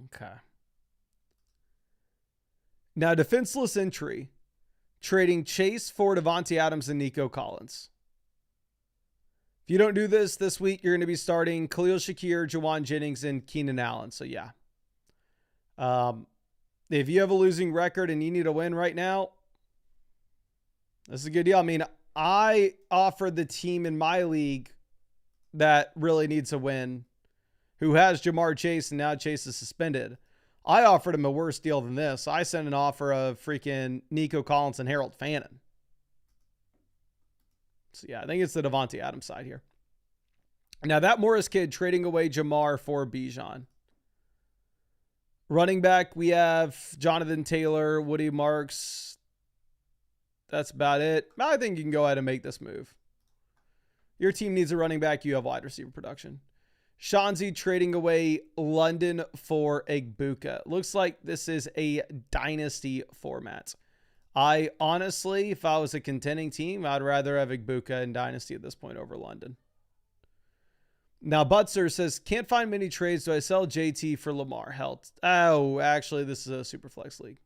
Okay. Now, defenseless entry, trading Chase for Devontae Adams and Nico Collins. If you don't do this week, you're going to be starting Khalil Shakir, Jawan Jennings, and Keenan Allen. So, yeah. If you have a losing record and you need a win right now, this is a good deal. I mean, I offered the team in my league that really needs a win, who has Jamar Chase, and now Chase is suspended. I offered him a worse deal than this. I sent an offer of freaking Nico Collins and Harold Fannin. So, yeah, I think it's the Devontae Adams side here. Now, that Morris kid trading away Jamar for Bijan. Running back, we have Jonathan Taylor, Woody Marks. That's about it. I think you can go ahead and make this move. Your team needs a running back. You have wide receiver production. Shanzi trading away London for Egbuka. Looks like this is a dynasty format. I honestly, if I was a contending team, I'd rather have Egbuka in dynasty at this point over London. Now, Butzer says, can't find many trades. Do I sell JT for Lamar? Hell, oh, actually, this is a Superflex league.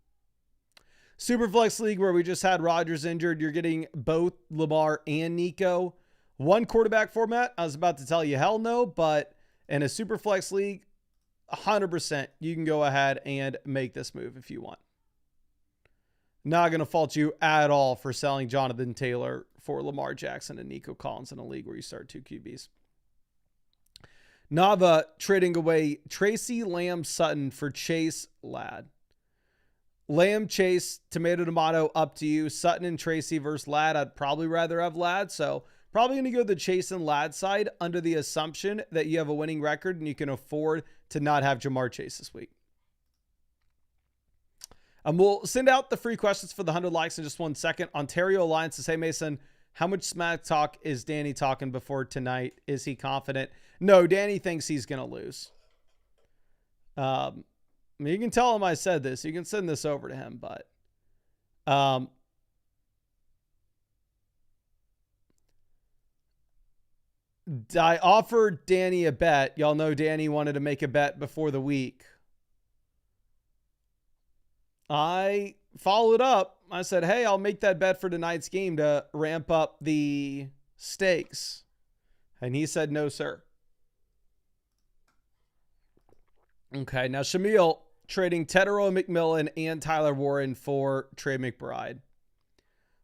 Superflex league where we just had Rodgers injured. You're getting both Lamar and Nico. One quarterback format, I was about to tell you, hell no, but in a Superflex league, 100%, you can go ahead and make this move if you want. Not going to fault you at all for selling Jonathan Taylor for Lamar Jackson and Nico Collins in a league where you start two QBs. Nava trading away Tracy Lamb Sutton for Chase Ladd. Lamb, Chase, tomato, up to you. Sutton and Tracy versus Ladd. I'd probably rather have Ladd, so probably going to go the Chase and Ladd side under the assumption that you have a winning record and you can afford to not have Jamar Chase this week. We'll send out the free questions for the 100 likes in just 1 second. Ontario Alliance says, hey, Mason, how much smack talk is Danny talking before tonight? Is he confident? No, Danny thinks he's going to lose. I mean, you can tell him I said this. You can send this over to him, but I offered Danny a bet. Y'all know Danny wanted to make a bet before the week. I followed up. I said, hey, I'll make that bet for tonight's game to ramp up the stakes. And he said, no, sir. Okay, now Shamil trading Tedero McMillan and Tyler Warren for Trey McBride.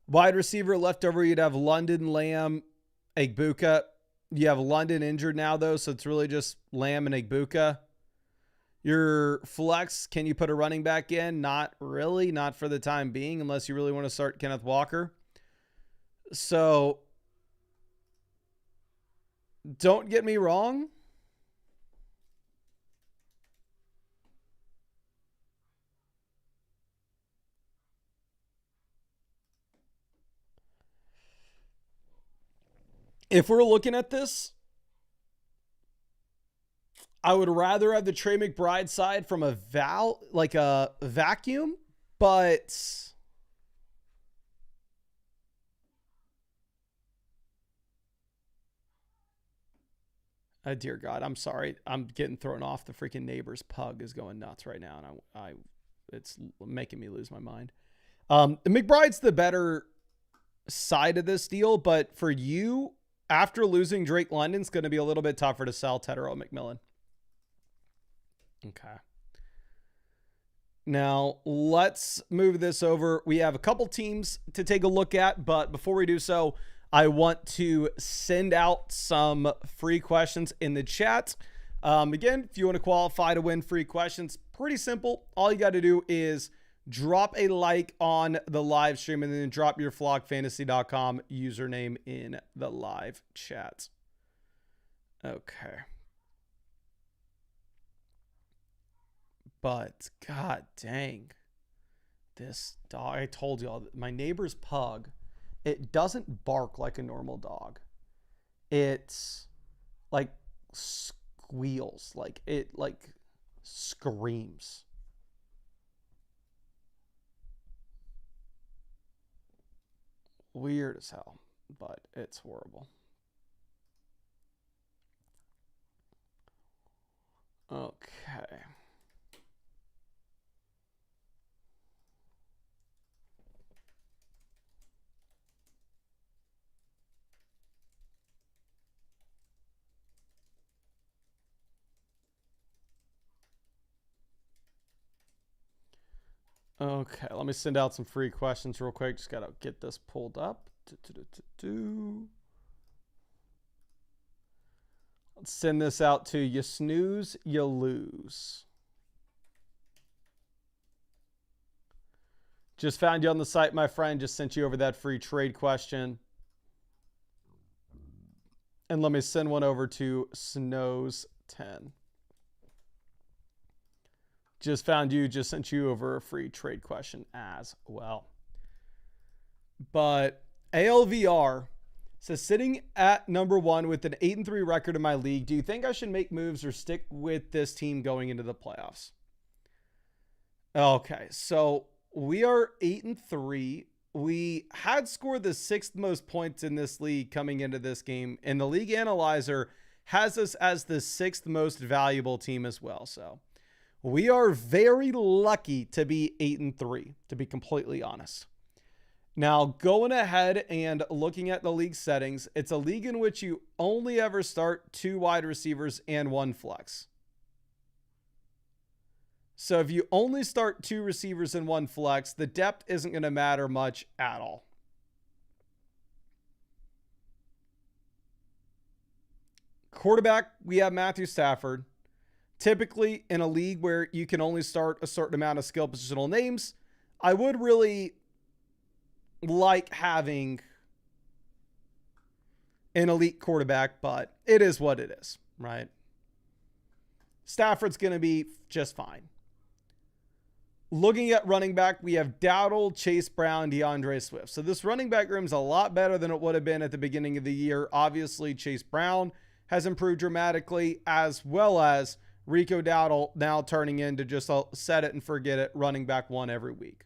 Wide receiver left over, you'd have London, Lamb, Egbuka. You have London injured now, though, so it's really just Lamb and Egbuka. Your flex, can you put a running back in? Not really, not for the time being, unless you really want to start Kenneth Walker. So, don't get me wrong. If we're looking at this, I would rather have the Trey McBride side from a vacuum, but dear God, I'm sorry. I'm getting thrown off. The freaking neighbor's pug is going nuts right now, and it's making me lose my mind. McBride's the better side of this deal, but for you, after losing Drake London, it's going to be a little bit tougher to sell Tetero McMillan. Okay. Now, let's move this over. We have a couple teams to take a look at, but before we do so, I want to send out some free questions in the chat. Again, if you want to qualify to win free questions, pretty simple. All you got to do is drop a like on the live stream and then drop your flockfantasy.com username in the live chat. Okay. But god dang, this dog, I told y'all, my neighbor's pug, it doesn't bark like a normal dog. It's like squeals, like it like screams. Weird as hell, but it's horrible. Okay. Okay, let me send out some free questions real quick. Just gotta get this pulled up. Let's send this out to you. Snooze, you lose. Just found you on the site, my friend. Just sent you over that free trade question. And let me send one over to Snows10. Just found you, just sent you over a free trade question as well. But ALVR says, sitting at number 1 with an 8-3 record in my league, do you think I should make moves or stick with this team going into the playoffs? Okay, so we are 8-3. We had scored the 6th most points in this league coming into this game, and the league analyzer has us as the 6th most valuable team as well. So we are very lucky to be 8-3, to be completely honest. Now, going ahead and looking at the league settings, it's a league in which you only ever start 2 wide receivers and 1 flex. So if you only start 2 receivers and 1 flex, the depth isn't going to matter much at all. Quarterback, we have Matthew Stafford. Typically, in a league where you can only start a certain amount of skill positional names, I would really like having an elite quarterback, but it is what it is, right? Stafford's going to be just fine. Looking at running back, we have Dowdle, Chase Brown, DeAndre Swift. So this running back room is a lot better than it would have been at the beginning of the year. Obviously, Chase Brown has improved dramatically, as well as Rico Dowdle now turning into just a set it and forget it running back 1 every week.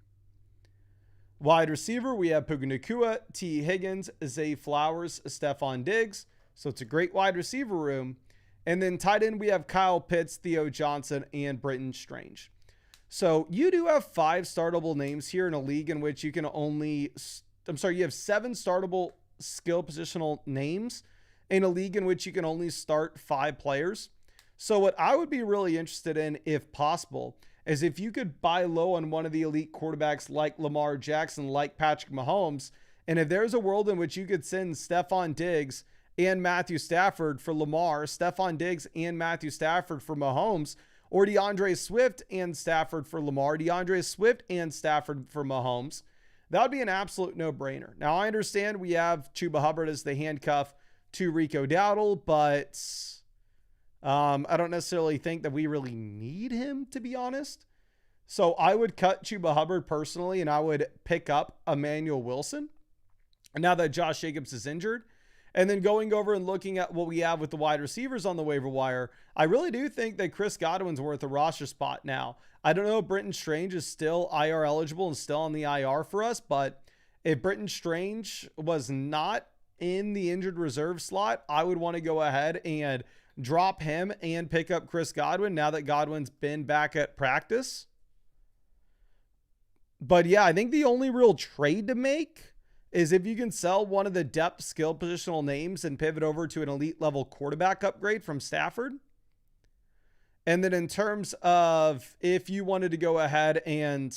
Wide receiver, we have Puka Nacua, T. Higgins, Zay Flowers, Stephon Diggs. So it's a great wide receiver room. And then tight end, we have Kyle Pitts, Theo Johnson, and Britton Strange. So you do have 5 startable names here in a league in which you can only, you have 7 startable skill positional names in a league in which you can only start 5 players. So what I would be really interested in, if possible, is if you could buy low on one of the elite quarterbacks like Lamar Jackson, like Patrick Mahomes. And if there's a world in which you could send Stephon Diggs and Matthew Stafford for Lamar, Stephon Diggs and Matthew Stafford for Mahomes, or DeAndre Swift and Stafford for Lamar, DeAndre Swift and Stafford for Mahomes, that would be an absolute no-brainer. Now, I understand we have Chuba Hubbard as the handcuff to Rico Dowdle, but I don't necessarily think that we really need him, to be honest. So I would cut Chuba Hubbard personally, and I would pick up Emmanuel Wilson now that Josh Jacobs is injured. And then going over and looking at what we have with the wide receivers on the waiver wire, I really do think that Chris Godwin's worth a roster spot now. I don't know if Britton Strange is still IR eligible and still on the IR for us, but if Britton Strange was not in the injured reserve slot, I would want to go ahead and drop him and pick up Chris Godwin now that Godwin's been back at practice. But yeah, I think the only real trade to make is if you can sell one of the depth skill positional names and pivot over to an elite level quarterback upgrade from Stafford. And then in terms of if you wanted to go ahead and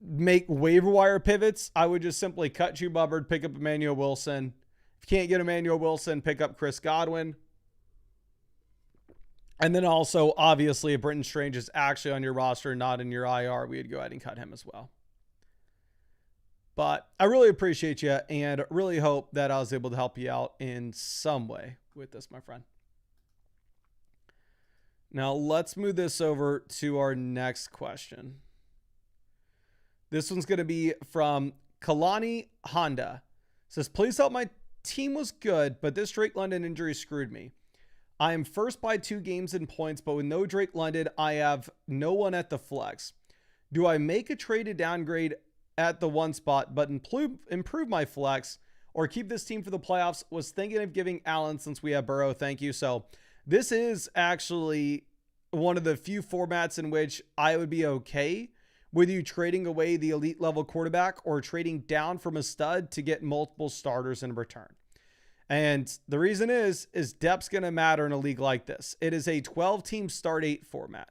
make waiver wire pivots, I would just simply cut Drew Hubbard, pick up Emmanuel Wilson. If you can't get Emmanuel Wilson, pick up Chris Godwin. And then also, obviously, if Britton Strange is actually on your roster, not in your IR, we would go ahead and cut him as well. But I really appreciate you and really hope that I was able to help you out in some way with this, my friend. Now, let's move this over to our next question. This one's going to be from Kalani Honda. It says, please help. My team was good, but this Drake London injury screwed me. I am first by 2 games in points, but with no Drake London, I have no one at the flex. Do I make a trade to downgrade at the 1 spot, but improve my flex, or keep this team for the playoffs? Was thinking of giving Allen since we have Burrow. Thank you. So this is actually one of the few formats in which I would be okay with you trading away the elite level quarterback or trading down from a stud to get multiple starters in return. And the reason is depth's going to matter in a league like this. It is a 12-team start 8 format.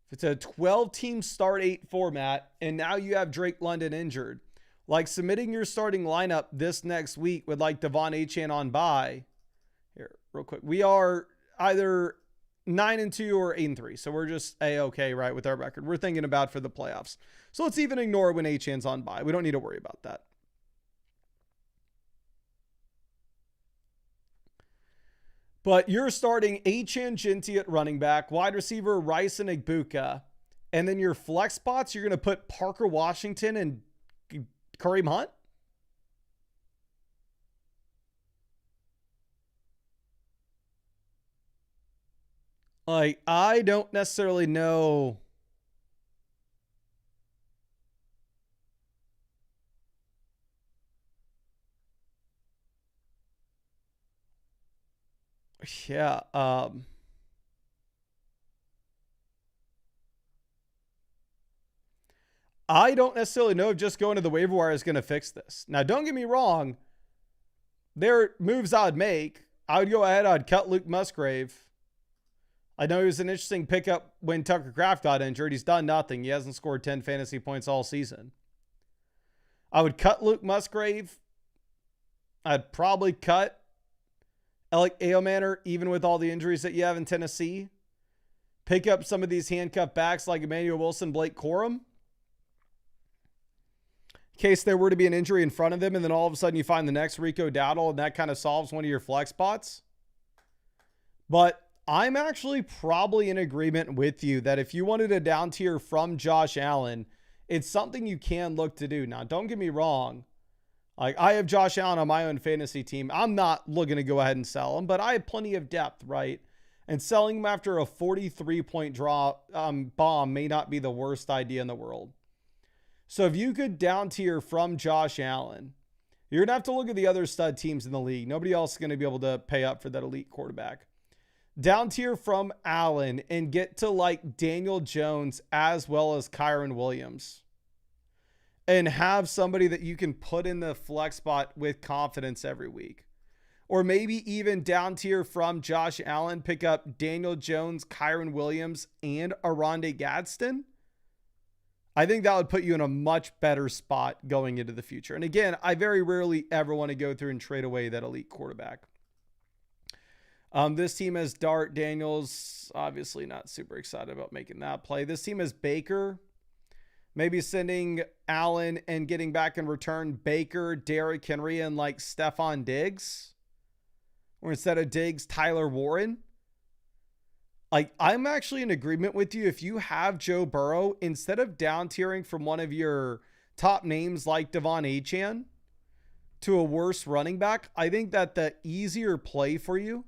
If it's a 12-team start 8 format, and now you have Drake London injured, like submitting your starting lineup this next week with like Devon Achane on bye. Here, real quick. We are either 9-2 or 8-3. So we're just A-okay, right, with our record. We're thinking about for the playoffs. So let's even ignore when Achane's on bye. We don't need to worry about that. But you're starting Achane, Ginty at running back, wide receiver Rice and Igbuka. And then your flex spots, you're going to put Parker Washington and Kareem Hunt? Like, I don't necessarily know. Yeah. I don't necessarily know if just going to the waiver wire is going to fix this. Now, don't get me wrong. There are moves I would make. I would go ahead. I'd cut Luke Musgrave. I know he was an interesting pickup when Tucker Kraft got injured. He's done nothing. He hasn't scored 10 fantasy points all season. I would cut Luke Musgrave. I'd probably cut Alec Aomanor, even with all the injuries that you have in Tennessee. Pick up some of these handcuffed backs like Emmanuel Wilson, Blake Corum. In case there were to be an injury in front of them, and then all of a sudden you find the next Rico Dowdle, and that kind of solves one of your flex spots. But I'm actually probably in agreement with you that if you wanted a down tier from Josh Allen, it's something you can look to do. Now, don't get me wrong. Like, I have Josh Allen on my own fantasy team. I'm not looking to go ahead and sell him, but I have plenty of depth, right? And selling him after a 43-point draw bomb may not be the worst idea in the world. So if you could down tier from Josh Allen, you're going to have to look at the other stud teams in the league. Nobody else is going to be able to pay up for that elite quarterback. Down tier from Allen and get to like Daniel Jones as well as Kyron Williams. And have somebody that you can put in the flex spot with confidence every week. Or maybe even down tier from Josh Allen, pick up Daniel Jones, Kyron Williams, and Aronde Gadsden. I think that would put you in a much better spot going into the future. And again, I very rarely ever want to go through and trade away that elite quarterback. This team has Dart Daniels. Obviously not super excited about making that play. This team has Baker. Maybe sending Allen and getting back in return Baker, Derrick Henry, and like Stephon Diggs. Or instead of Diggs, Tyler Warren. Like, I'm actually in agreement with you. If you have Joe Burrow, instead of down tiering from one of your top names like Devon Achane to a worse running back, I think that the easier play for you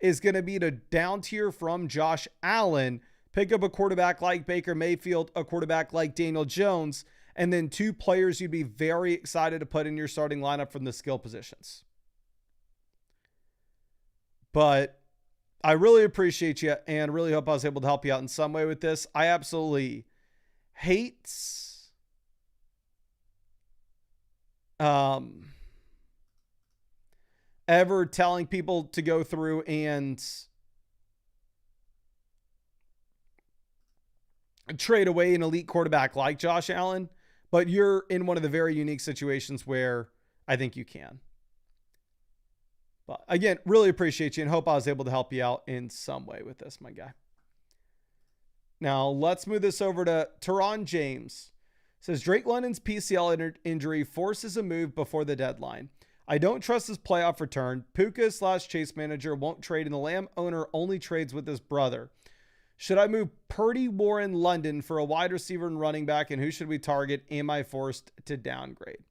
is going to be to down tier from Josh Allen, pick up a quarterback like Baker Mayfield, a quarterback like Daniel Jones, and then 2 players you'd be very excited to put in your starting lineup from the skill positions. But I really appreciate you and really hope I was able to help you out in some way with this. I absolutely hate ever telling people to go through and trade away an elite quarterback like Josh Allen, but you're in one of the very unique situations where I think you can. But again, really appreciate you and hope I was able to help you out in some way with this, my guy. Now, let's move this over to Teron James. It says, Drake London's PCL injury forces a move before the deadline. I don't trust his playoff return. Puka/Chase manager won't trade, and the Lamb owner only trades with his brother. Should I move Purdy, Warren, London for a wide receiver and running back, and who should we target? Am I forced to downgrade?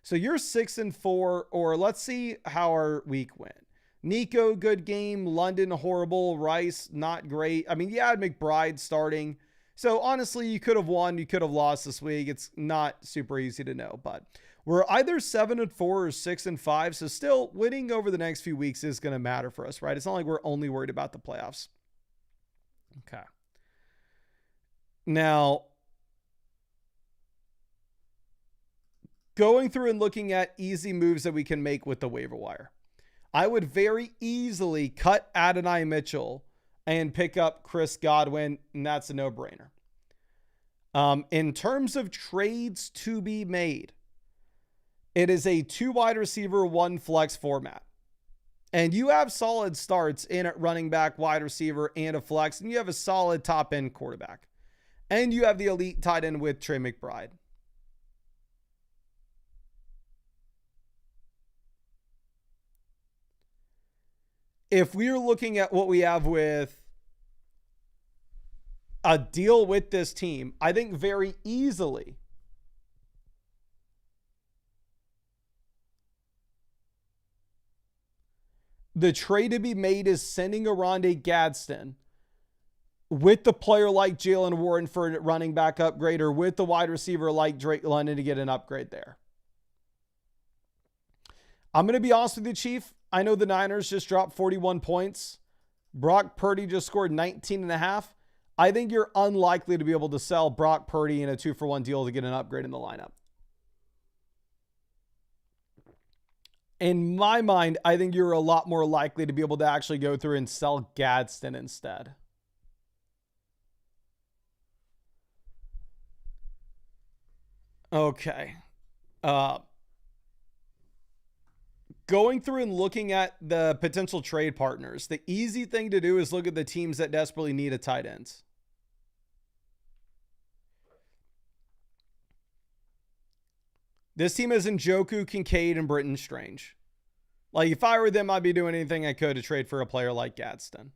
So you're 6-4, or let's see how our week went. Nico, good game. London, horrible. Rice, not great. I mean, you had McBride starting. So honestly, you could have won. You could have lost this week. It's not super easy to know, but we're either 7-4 or 6-5. So still winning over the next few weeks is going to matter for us, right? It's not like we're only worried about the playoffs. Okay. Now, going through and looking at easy moves that we can make with the waiver wire. I would very easily cut Adonai Mitchell and pick up Chris Godwin, and that's a no-brainer. In terms of trades to be made, it is a 2 wide receiver, 1 flex format. And you have solid starts in at running back, wide receiver, and a flex, and you have a solid top-end quarterback. And you have the elite tight end with Trey McBride. If we're looking at what we have with a deal with this team, I think very easily the trade to be made is sending Oronde Gadsden with the player like Jalen Warren for a running back upgrade, or with the wide receiver like Drake London to get an upgrade there. I'm going to be honest with you, Chief. I know the Niners just dropped 41 points. Brock Purdy just scored 19.5. I think you're unlikely to be able to sell Brock Purdy in a 2-for-1 deal to get an upgrade in the lineup. In my mind, I think you're a lot more likely to be able to actually go through and sell Gadsden instead. Okay. Going through and looking at the potential trade partners, the easy thing to do is look at the teams that desperately need a tight end. This team is Njoku, Kincaid, and Britton Strange. Like, if I were them, I'd be doing anything I could to trade for a player like Gadsden.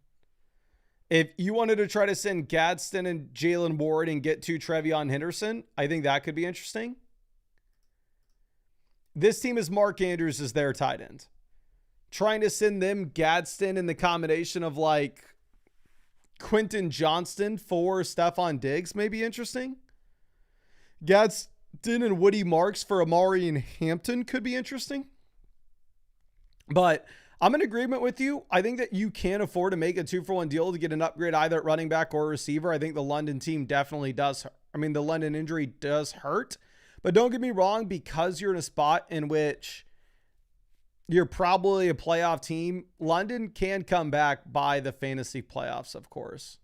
If you wanted to try to send Gadsden and Jalen Ward and get to Trevion Henderson, I think that could be interesting. This team is Mark Andrews as their tight end. Trying to send them Gadsden in the combination of like Quentin Johnston for Stephon Diggs may be interesting. Gadsden and Woody Marks for Amari and Hampton could be interesting. But I'm in agreement with you. I think that you can afford to make a 2-for-1 deal to get an upgrade either at running back or receiver. I think the London team definitely does. I mean, the London injury does hurt. But don't get me wrong, because you're in a spot in which you're probably a playoff team, London can come back by the fantasy playoffs, of course.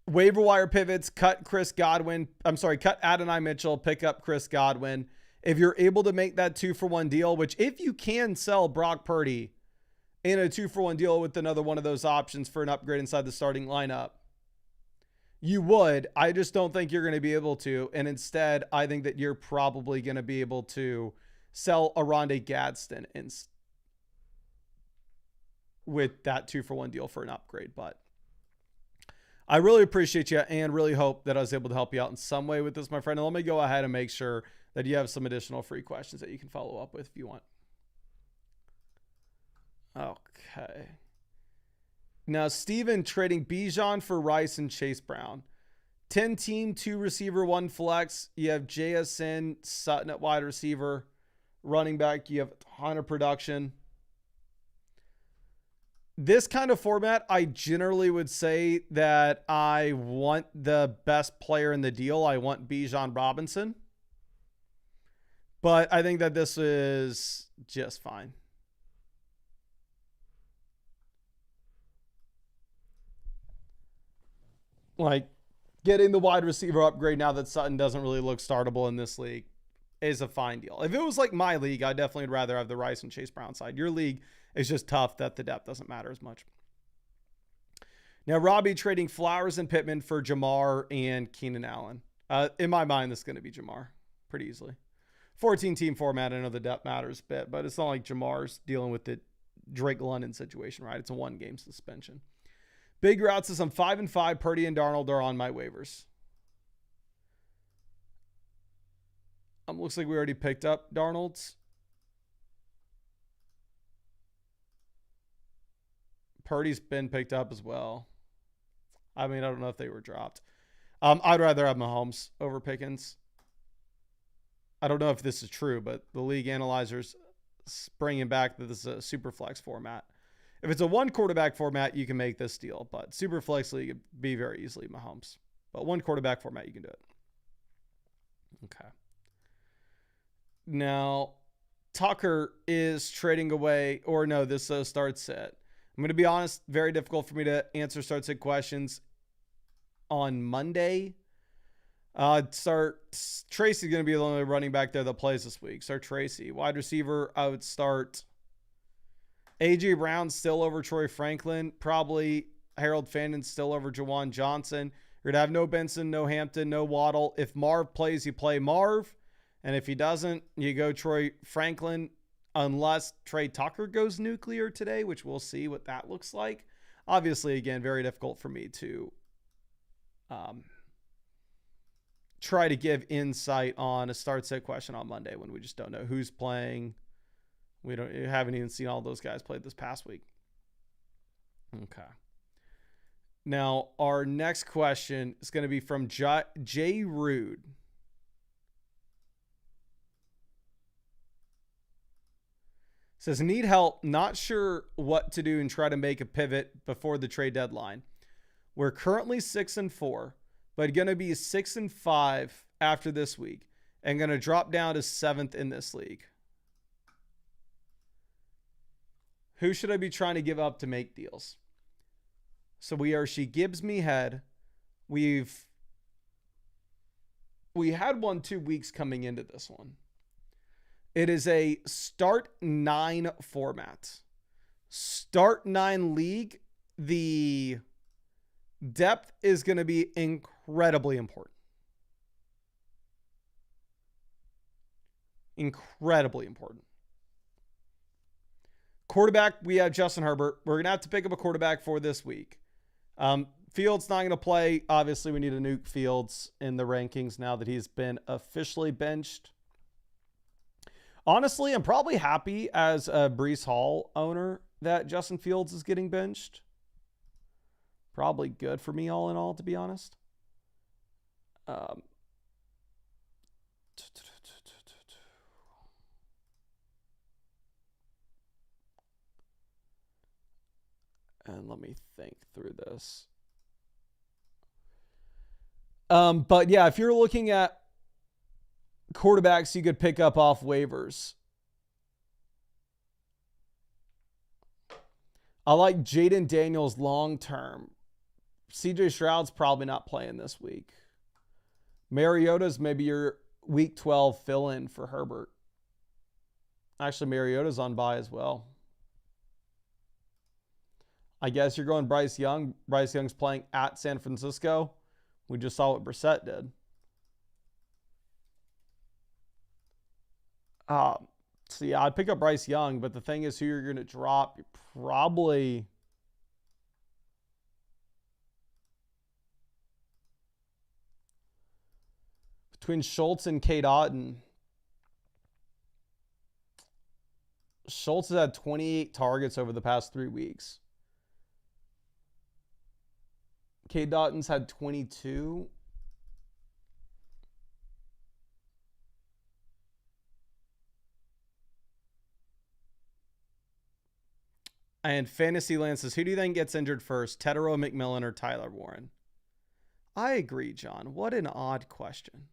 Waiver wire pivots, cut Adonai Mitchell, pick up Chris Godwin. If you're able to make that 2-for-1 deal, which if you can sell Brock Purdy in a 2-for-1 deal with another one of those options for an upgrade inside the starting lineup, you would. I just don't think you're going to be able to. And instead, I think that you're probably going to be able to sell Oronde Gadsden with that 2-for-1 deal for an upgrade. But I really appreciate you and really hope that I was able to help you out in some way with this, my friend. And let me go ahead and make sure that you have some additional free questions that you can follow up with if you want. Okay. Now, Steven trading Bijan for Rice and Chase Brown. 10 team, 2 receiver, 1 flex. You have JSN, Sutton at wide receiver. Running back, you have a ton of production. This kind of format, I generally would say that I want the best player in the deal. I want Bijan Robinson. But I think that this is just fine. Like, getting the wide receiver upgrade now that Sutton doesn't really look startable in this league is a fine deal. If it was like my league, I definitely would rather have the Rice and Chase Brown side. Your league is just tough that the depth doesn't matter as much. Now, Robbie trading Flowers and Pittman for Jamar and Keenan Allen. In my mind, this is going to be Jamar pretty easily. 14-team format, I know the depth matters a bit, but it's not like Jamar's dealing with the Drake London situation, right? It's a 1-game suspension. Big routes is I'm 5-5. Purdy and Darnold are on my waivers. Looks like we already picked up Darnold's. Purdy's been picked up as well. I mean, I don't know if they were dropped. I'd rather have Mahomes over Pickens. I don't know if this is true, but the league analyzers bringing back that this is a super flex format. If it's a 1 quarterback format, you can make this deal, but super flex league would be very easily Mahomes. But 1 quarterback format, you can do it. Okay. Now, Tucker is trading away, or no, this start set. I'm going to be honest, very difficult for me to answer start sit questions on Monday. Tracy's going to be the only running back there that plays this week. Start Tracy. Wide receiver, I would start A.J. Brown still over Troy Franklin. Probably Harold Fandon still over Jawan Johnson. You're going to have no Benson, no Hampton, no Waddle. If Marv plays, you play Marv. And if he doesn't, you go Troy Franklin, unless Trey Tucker goes nuclear today, which we'll see what that looks like. Obviously, again, very difficult for me to try to give insight on a start set question on Monday when we just don't know who's playing. We haven't even seen all those guys play this past week. Okay. Now, our next question is going to be from Jay Rude. Says, need help, not sure what to do and try to make a pivot before the trade deadline. We're currently 6-4, but going to be 6-5 after this week and going to drop down to 7th in this league. Who should I be trying to give up to make deals? So she gives me head. We had 2 weeks coming into this one. It is a start 9 format. Start 9 league. The depth is going to be incredibly important. Incredibly important. Quarterback, we have Justin Herbert. We're going to have to pick up a quarterback for this week. Fields not going to play. Obviously, we need to nuke Fields in the rankings now that he's been officially benched. Honestly, I'm probably happy as a Breece Hall owner that Justin Fields is getting benched. Probably good for me all in all, to be honest. And let me think through this. But yeah, if you're looking at quarterbacks you could pick up off waivers, I like Jaden Daniels long term. CJ Stroud's probably not playing this week. Mariota's maybe your week 12 fill-in for Herbert. Actually, Mariota's on bye as well. I guess you're going Bryce Young. Bryce Young's playing at San Francisco. We just saw what Brissett did. So yeah, I'd pick up Bryce Young, but the thing is who you're going to drop. You're probably between Schultz and Cade Otton. Schultz has had 28 targets over the past 3 weeks. Cade Otton's had 22. And Fantasyland says, who do you think gets injured first, Tetero, McMillan, or Tyler Warren? I agree, John. What an odd question.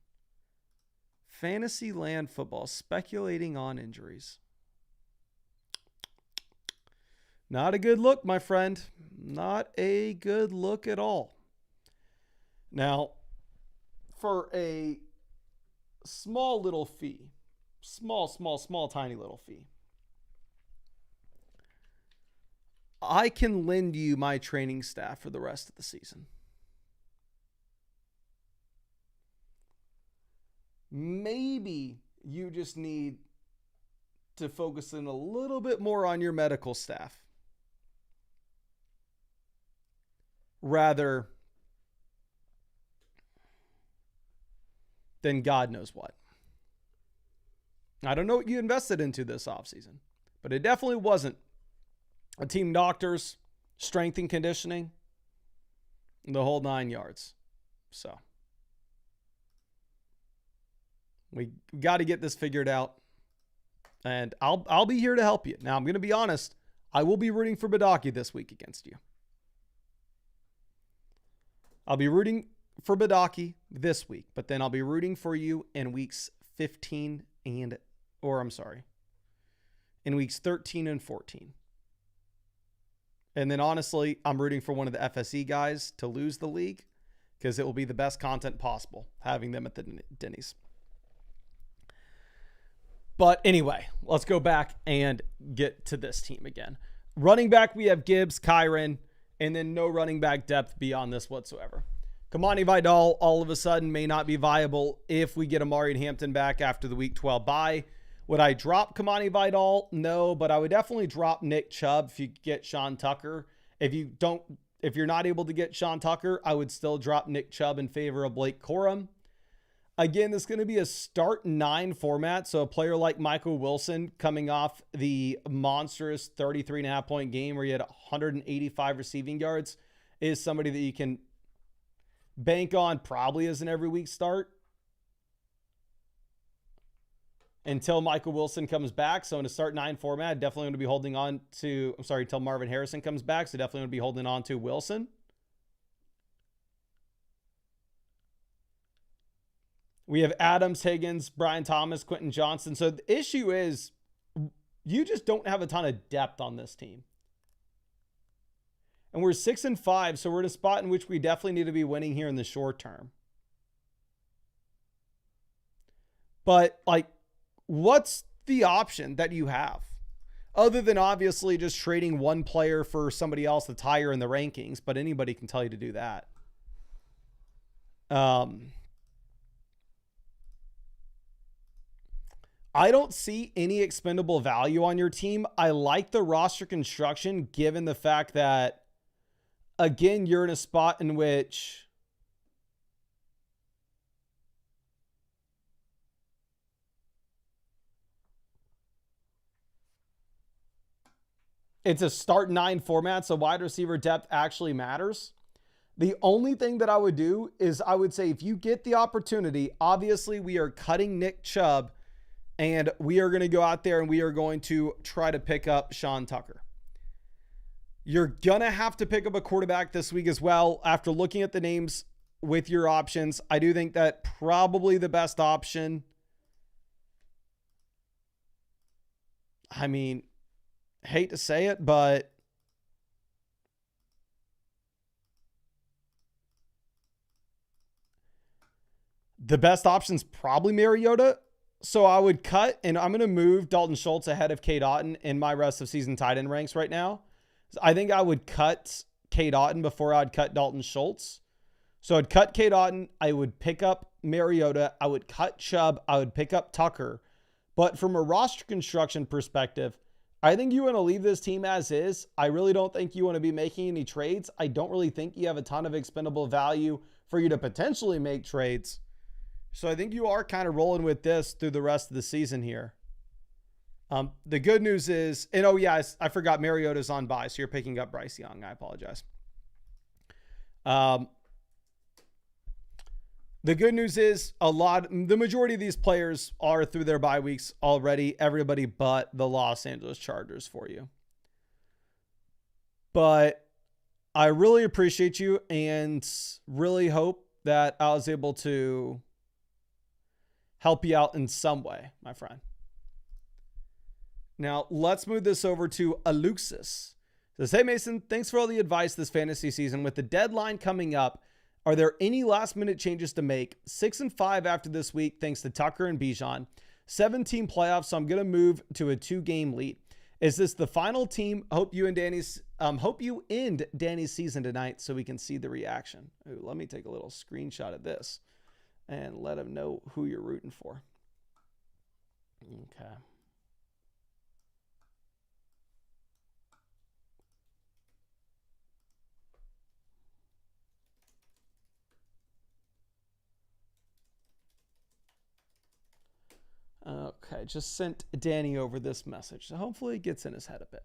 Fantasyland football, speculating on injuries. Not a good look, my friend. Not a good look at all. Now, for a small little fee, small, tiny little fee, I can lend you my training staff for the rest of the season. Maybe you just need to focus in a little bit more on your medical staff rather than God knows what. I don't know what you invested into this offseason, but it definitely wasn't a team doctors, strength and conditioning, the whole 9 yards. So we got to get this figured out, and I'll be here to help you. Now, I'm going to be honest. I will be rooting for Badaki this week against you. I'll be rooting for Badaki this week, but then I'll be rooting for you in weeks 15 in weeks 13 and 14. And then honestly, I'm rooting for one of the FSE guys to lose the league because it will be the best content possible having them at the Denny's. But anyway, let's go back and get to this team again. Running back, we have Gibbs, Kyron, and then no running back depth beyond this whatsoever. Kamani Vidal all of a sudden may not be viable if we get Amari and Hampton back after the week 12 bye. Would I drop Kamani Vidal? No, but I would definitely drop Nick Chubb if you get Sean Tucker. If you're not able to get Sean Tucker, I would still drop Nick Chubb in favor of Blake Corum. Again, this is going to be a start 9 format. So a player like Michael Wilson coming off the monstrous 33.5 point game where he had 185 receiving yards is somebody that you can bank on probably as an every week start until Michael Wilson comes back. So in a start 9 format, definitely going to be holding on to, until Marvin Harrison comes back. So definitely going to be holding on to Wilson. We have Adams, Higgins, Brian Thomas, Quentin Johnson. So the issue is you just don't have a ton of depth on this team. And we're 6-5, so we're in a spot in which we definitely need to be winning here in the short term. But, what's the option that you have? Other than obviously just trading one player for somebody else that's higher in the rankings, but anybody can tell you to do that. I don't see any expendable value on your team. I like the roster construction given the fact that, again, you're in a spot in which it's a start 9 format, so wide receiver depth actually matters. The only thing that I would do is I would say if you get the opportunity, obviously we are cutting Nick Chubb, and we are going to go out there and we are going to try to pick up Sean Tucker. You're going to have to pick up a quarterback this week as well. After looking at the names with your options, I do think that probably the best option, I mean, hate to say it, but the best option is probably Mariota. So I would cut, and I'm going to move Dalton Schultz ahead of Cade Otton in my rest of season tight end ranks right now. I think I would cut Cade Otton before I'd cut Dalton Schultz. So I'd cut Cade Otton. I would pick up Mariota. I would cut Chubb. I would pick up Tucker. But from a roster construction perspective, I think you want to leave this team as is. I really don't think you want to be making any trades. I don't really think you have a ton of expendable value for you to potentially make trades. So I think you are kind of rolling with this through the rest of the season here. The good news is, and oh yeah, I forgot Mariota's on bye, so you're picking up Bryce Young. I apologize. Um, the good news is the majority of these players are through their bye weeks already. Everybody but the Los Angeles Chargers for you. But I really appreciate you and really hope that I was able to help you out in some way, my friend. Now, let's move this over to Aluxis. It says, hey, Mason, thanks for all the advice this fantasy season. With the deadline coming up, are there any last-minute changes to make? 6-5 after this week, thanks to Tucker and Bijan. 7-team playoffs, so I'm going to move to a 2-game lead. Is this the final team? Hope you end Danny's season tonight so we can see the reaction. Ooh, let me take a little screenshot of this and let him know who you're rooting for. Okay. Okay, just sent Danny over this message. So hopefully it gets in his head a bit.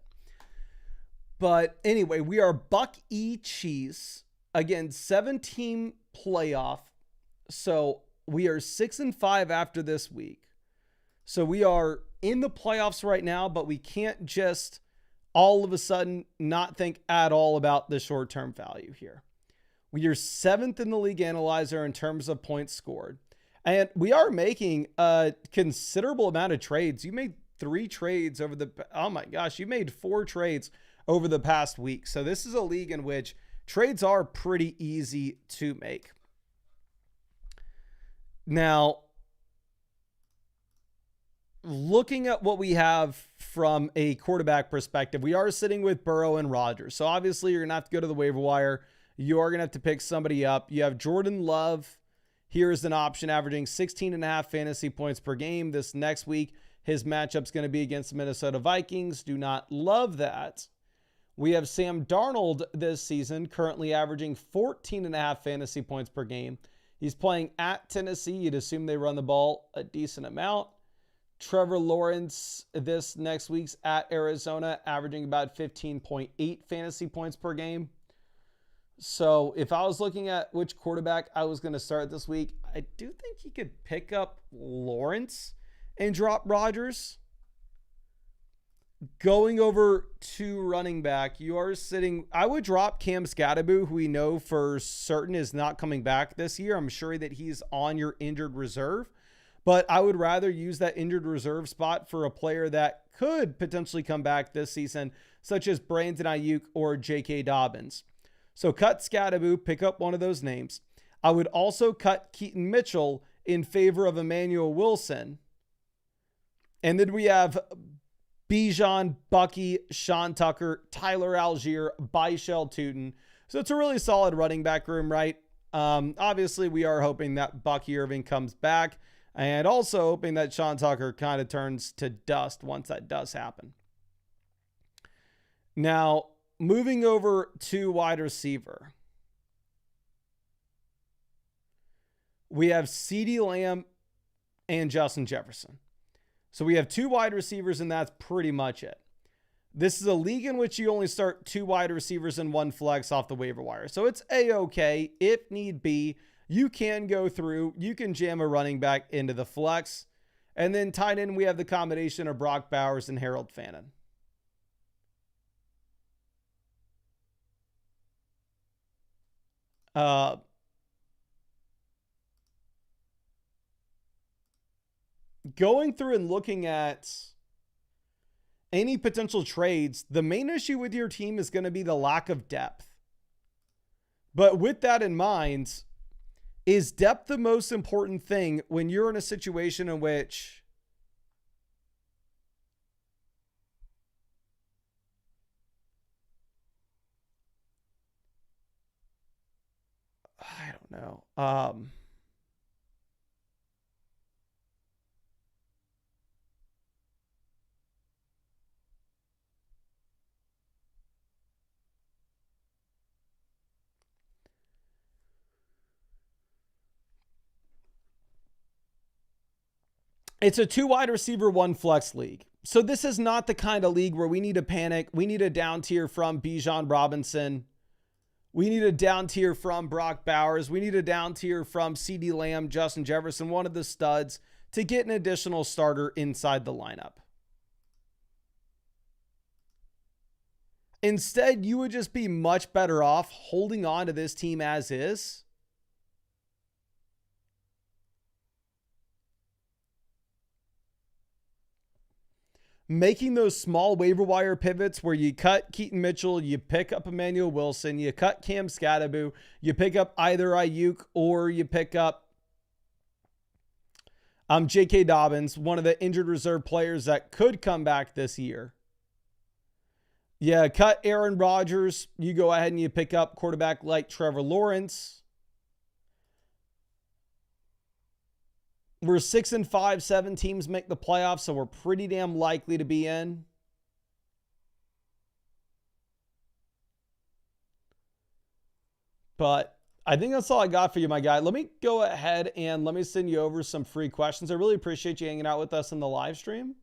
But anyway, we are Buck E. Cheese. Again, 7-team playoff. So we are 6-5 after this week. So we are in the playoffs right now, but we can't just all of a sudden not think at all about the short-term value here. We are 7th in the league analyzer in terms of points scored. And we are making a considerable amount of trades. You made 3 trades over the, oh my gosh, you made 4 trades over the past week. So this is a league in which trades are pretty easy to make. Now, looking at what we have from a quarterback perspective, we are sitting with Burrow and Rodgers. So obviously you're going to have to go to the waiver wire. You are going to have to pick somebody up. You have Jordan Love. Here is an option averaging 16.5 fantasy points per game. This next week, his matchup's going to be against the Minnesota Vikings. Do not love that. We have Sam Darnold this season, currently averaging 14.5 fantasy points per game. He's playing at Tennessee. You'd assume they run the ball a decent amount. Trevor Lawrence this next week's at Arizona, averaging about 15.8 fantasy points per game. So if I was looking at which quarterback I was going to start this week, I do think you could pick up Lawrence and drop Rodgers. Going over to running back, you are sitting, I would drop Cam Scatterbo, who we know for certain is not coming back this year. I'm sure that he's on your injured reserve, but I would rather use that injured reserve spot for a player that could potentially come back this season, such as Brandon Ayuk or J.K. Dobbins. So cut Scatterbo, pick up one of those names. I would also cut Keaton Mitchell in favor of Emmanuel Wilson. And then we have Bijan, Bucky, Sean Tucker, Tyler Algier, Byshell Tootin. So it's a really solid running back room, right? Obviously, we are hoping that Bucky Irving comes back and also hoping that Sean Tucker kind of turns to dust once that does happen. Now, moving over to wide receiver, we have CeeDee Lamb and Justin Jefferson. So we have 2 wide receivers, and that's pretty much it. This is a league in which you only start 2 wide receivers and 1 flex off the waiver wire. So it's A-okay. If need be, you can go through. You can jam a running back into the flex. And then tight end, we have the combination of Brock Bowers and Harold Fannin. Going through and looking at any potential trades, the main issue with your team is going to be the lack of depth. But with that in mind, is depth the most important thing when you're in a situation in which I don't know. It's a 2 wide receiver, 1 flex league. So this is not the kind of league where we need to panic. We need a down tier from Bijan Robinson We need a down tier from Brock Bowers. We need a down tier from CeeDee Lamb, Justin Jefferson, one of the studs, to get an additional starter inside the lineup. Instead, you would just be much better off holding on to this team as is. Making those small waiver wire pivots where you cut Keaton Mitchell, you pick up Emmanuel Wilson, you cut Cam Scatterbo, you pick up either Ayuk or you pick up J.K. Dobbins, one of the injured reserve players that could come back this year. Yeah, cut Aaron Rodgers. You go ahead and you pick up quarterback like Trevor Lawrence. We're 6-5, 7 teams make the playoffs, so we're pretty damn likely to be in. But I think that's all I got for you, my guy. Let me go ahead and let me send you over some free questions. I really appreciate you hanging out with us in the live stream.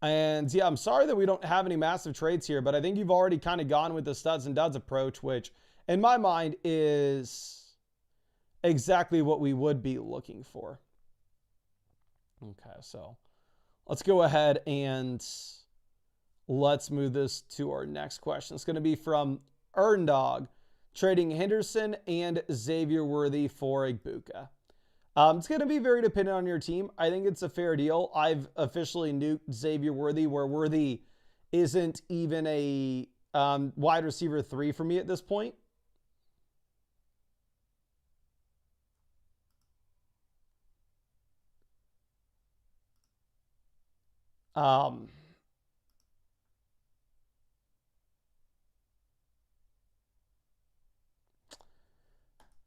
And yeah, I'm sorry that we don't have any massive trades here, but I think you've already kind of gone with the studs and duds approach, which in my mind is exactly what we would be looking for. Okay, so let's go ahead and let's move this to our next question. It's going to be from Underdog, trading Henderson and Xavier Worthy for Igbuka. It's going to be very dependent on your team. I think it's a fair deal. I've officially nuked Xavier Worthy, where Worthy isn't even a wide receiver 3 for me at this point.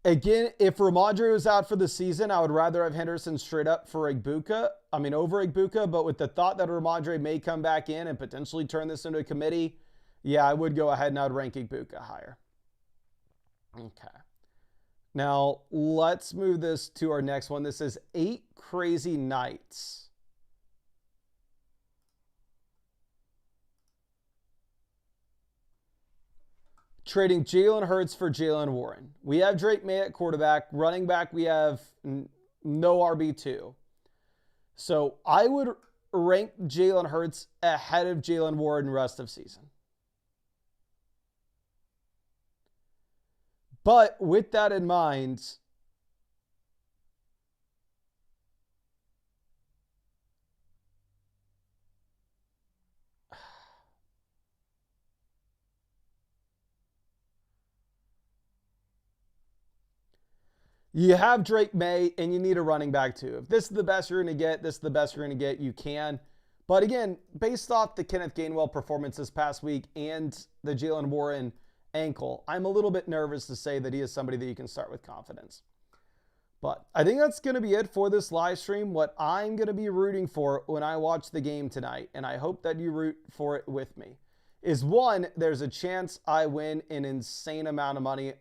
Again, if Ramondre was out for the season, I would rather have Henderson straight up for Igbuka. Over Igbuka, but with the thought that Ramondre may come back in and potentially turn this into a committee, yeah, I would go ahead and I would rank Igbuka higher. Okay. Now, let's move this to our next one. This is 8 Crazy Nights. Trading Jalen Hurts for Jalen Warren. We have Drake May at quarterback. Running back, we have no RB2. So I would rank Jalen Hurts ahead of Jalen Warren rest of season. But with that in mind, you have Drake May, and you need a running back too. If this is the best you're going to get, this is the best you're going to get, you can. But again, based off the Kenneth Gainwell performance this past week and the Jalen Warren ankle, I'm a little bit nervous to say that he is somebody that you can start with confidence. But I think that's going to be it for this live stream. What I'm going to be rooting for when I watch the game tonight, and I hope that you root for it with me, is one, there's a chance I win an insane amount of money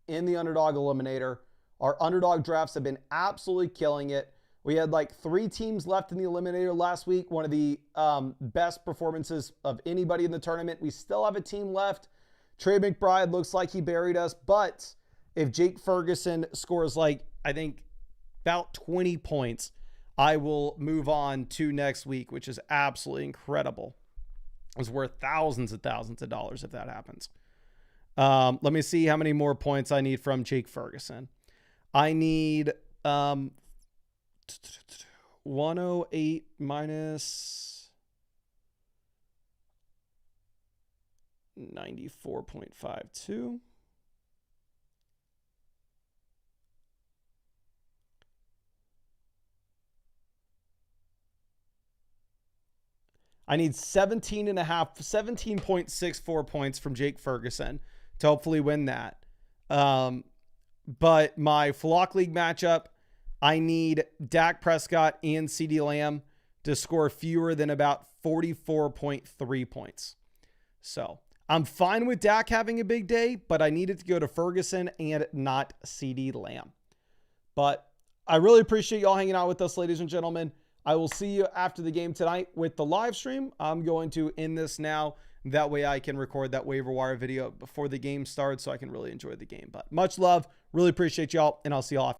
in the Underdog Eliminator. Our Underdog drafts have been absolutely killing it. We had like 3 teams left in the Eliminator last week. One of the best performances of anybody in the tournament. We still have a team left. Trey McBride looks like he buried us. But if Jake Ferguson scores like, I think, about 20 points, I will move on to next week, which is absolutely incredible. It's worth thousands of dollars if that happens. Let me see how many more points I need from Jake Ferguson. I need 108 minus 94.52. I need 17.64 points from Jake Ferguson to hopefully win that. But my Flock League matchup, I need Dak Prescott and CeeDee Lamb to score fewer than about 44.3 points. So I'm fine with Dak having a big day, but I need it to go to Ferguson and not CeeDee Lamb. But I really appreciate y'all hanging out with us, ladies and gentlemen. I will see you after the game tonight with the live stream. I'm going to end this now. That way I can record that waiver wire video before the game starts so I can really enjoy the game. But much love. Really appreciate y'all, and I'll see y'all after.